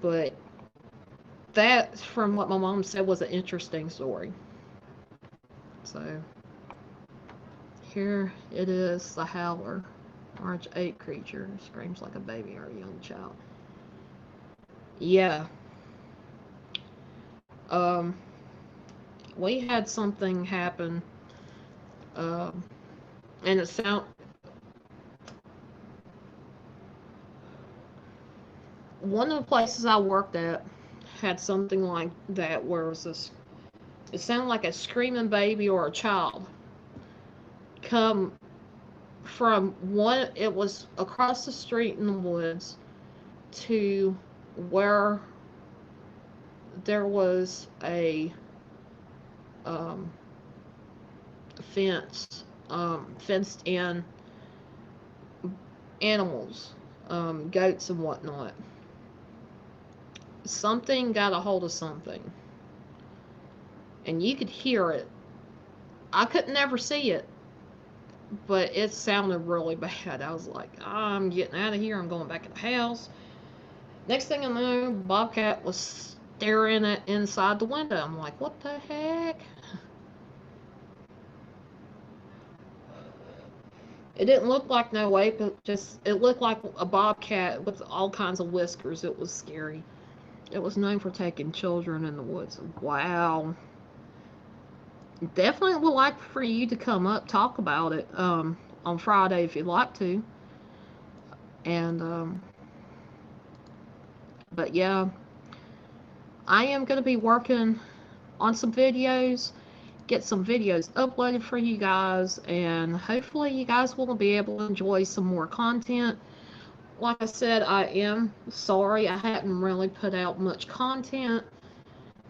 but that, from what my mom said, was an interesting story. So here it is, the Howler. March 8 creature screams like a baby or a young child. Yeah. Um, we had something happen, um, and one of the places I worked at had something like that where it was this. It sounded like a screaming baby or a child come from one. It was across the street in the woods to where there was a um, fence, fenced in animals, goats and whatnot. Something got a hold of something, and you could hear it. I could never see it, but it sounded really bad. I was like, I'm getting out of here. I'm going back in the house. Next thing I know, Bobcat was staring at inside the window. I'm like, what the heck? It didn't look like no ape, it looked like a bobcat with all kinds of whiskers. It was scary. It was known for taking children in the woods. Wow. Definitely would like for you to come up, talk about it on Friday if you'd like to. And but yeah, I am going to be working on some videos, get some videos uploaded for you guys, and hopefully you guys will be able to enjoy some more content. Like I said, I am sorry I hadn't really put out much content.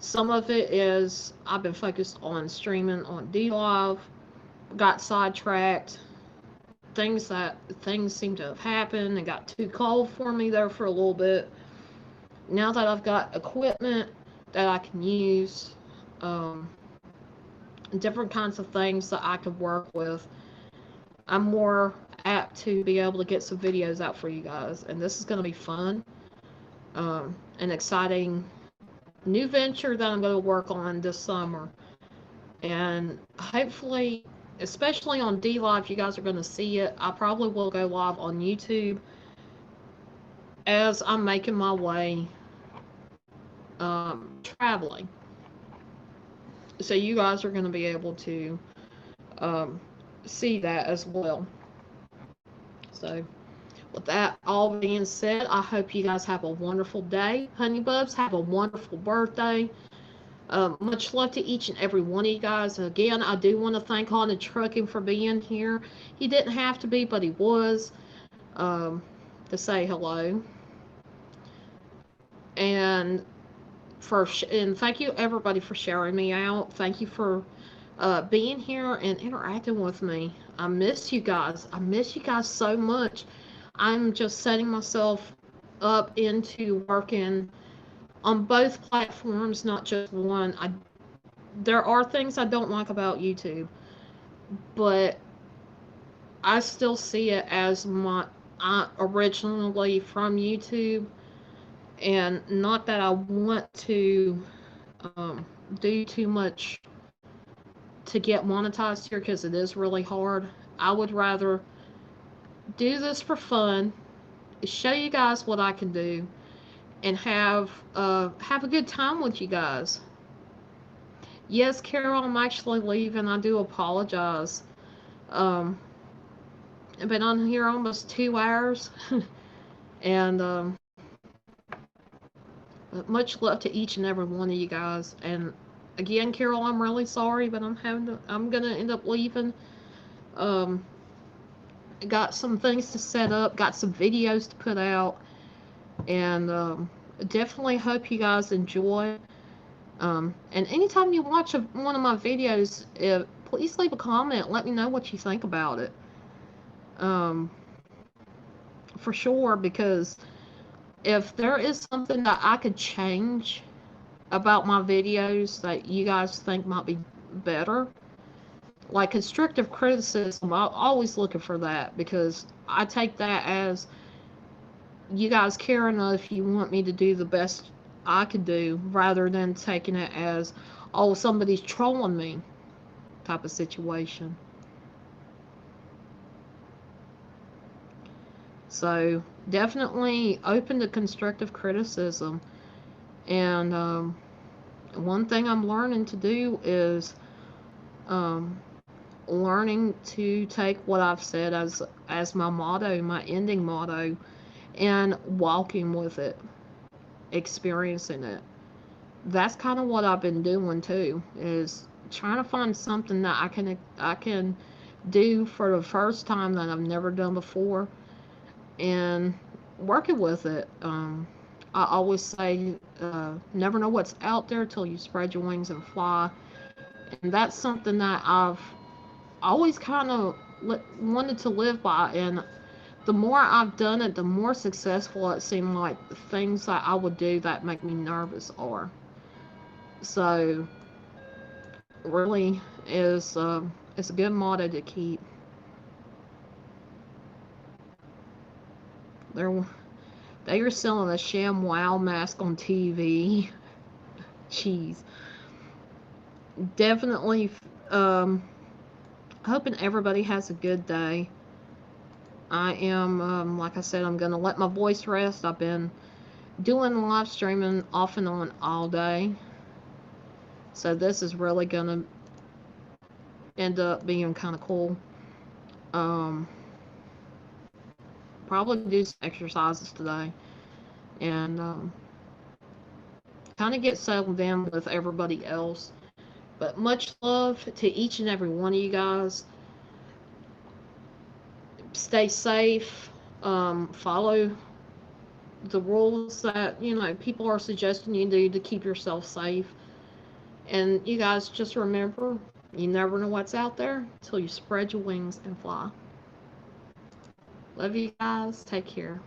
Some of it is I've been focused on streaming on DLive, got sidetracked. Things seem to have happened and got too cold for me there for a little bit. Now that I've got equipment that I can use, different kinds of things that I could work with, I'm more apt to be able to get some videos out for you guys. And this is going to be fun, an exciting new venture that I'm going to work on this summer. And hopefully, especially on DLive, you guys are going to see it. I probably will go live on YouTube as I'm making my way traveling. So you guys are going to be able to see that as well. So with that all being said, I hope you guys have a wonderful day. Honeybubs, have a wonderful birthday. Much love to each and every one of you guys. Again, I do want to thank Haunted Trucking for being here. He didn't have to be, but he was, to say hello. And and thank you everybody for sharing me out. Thank you for being here and interacting with me. I miss you guys. I miss you guys so much. I'm just setting myself up into working on both platforms, not just one. There are things I don't like about YouTube, but I still see it as I originally from YouTube, and not that I want to do too much to get monetized here, because it is really hard. I would rather do this for fun, show you guys what I can do, and have a good time with you guys. Yes, Carol, I'm actually leaving. I do apologize. I've been on here almost 2 hours, and much love to each and every one of you guys. And again, Carol, I'm really sorry, but I'm gonna end up leaving. Got some things to set up, got some videos to put out, and definitely hope you guys enjoy. And anytime you watch one of my videos, please leave a comment. Let me know what you think about it. For sure, because if there is something that I could change about my videos that you guys think might be better, like constructive criticism, I'm always looking for that, because I take that as you guys care enough, you want me to do the best I could do, rather than taking it as, oh, somebody's trolling me type of situation. So definitely open to constructive criticism. And one thing I'm learning to do is learning to take what I've said as my motto, my ending motto, and walking with it, experiencing it. That's kind of what I've been doing too, is trying to find something that I can do for the first time that I've never done before, and working with it. I always say, never know what's out there till you spread your wings and fly. And that's something that I've always kind of wanted to live by. And the more I've done it, the more successful it seemed like the things that I would do that make me nervous are. So, really is it's a good motto to keep. They're they are selling a sham wow mask on TV. Jeez. Definitely hoping everybody has a good day. I am, like I said, I'm going to let my voice rest. I've been doing live streaming off and on all day. So this is really going to end up being kind of cool. Probably do some exercises today. And kind of get settled in with everybody else. But much love to each and every one of you guys. Stay safe. Follow the rules that, you know, people are suggesting you do to keep yourself safe. And you guys just remember, you never know what's out there until you spread your wings and fly. Love you guys. Take care.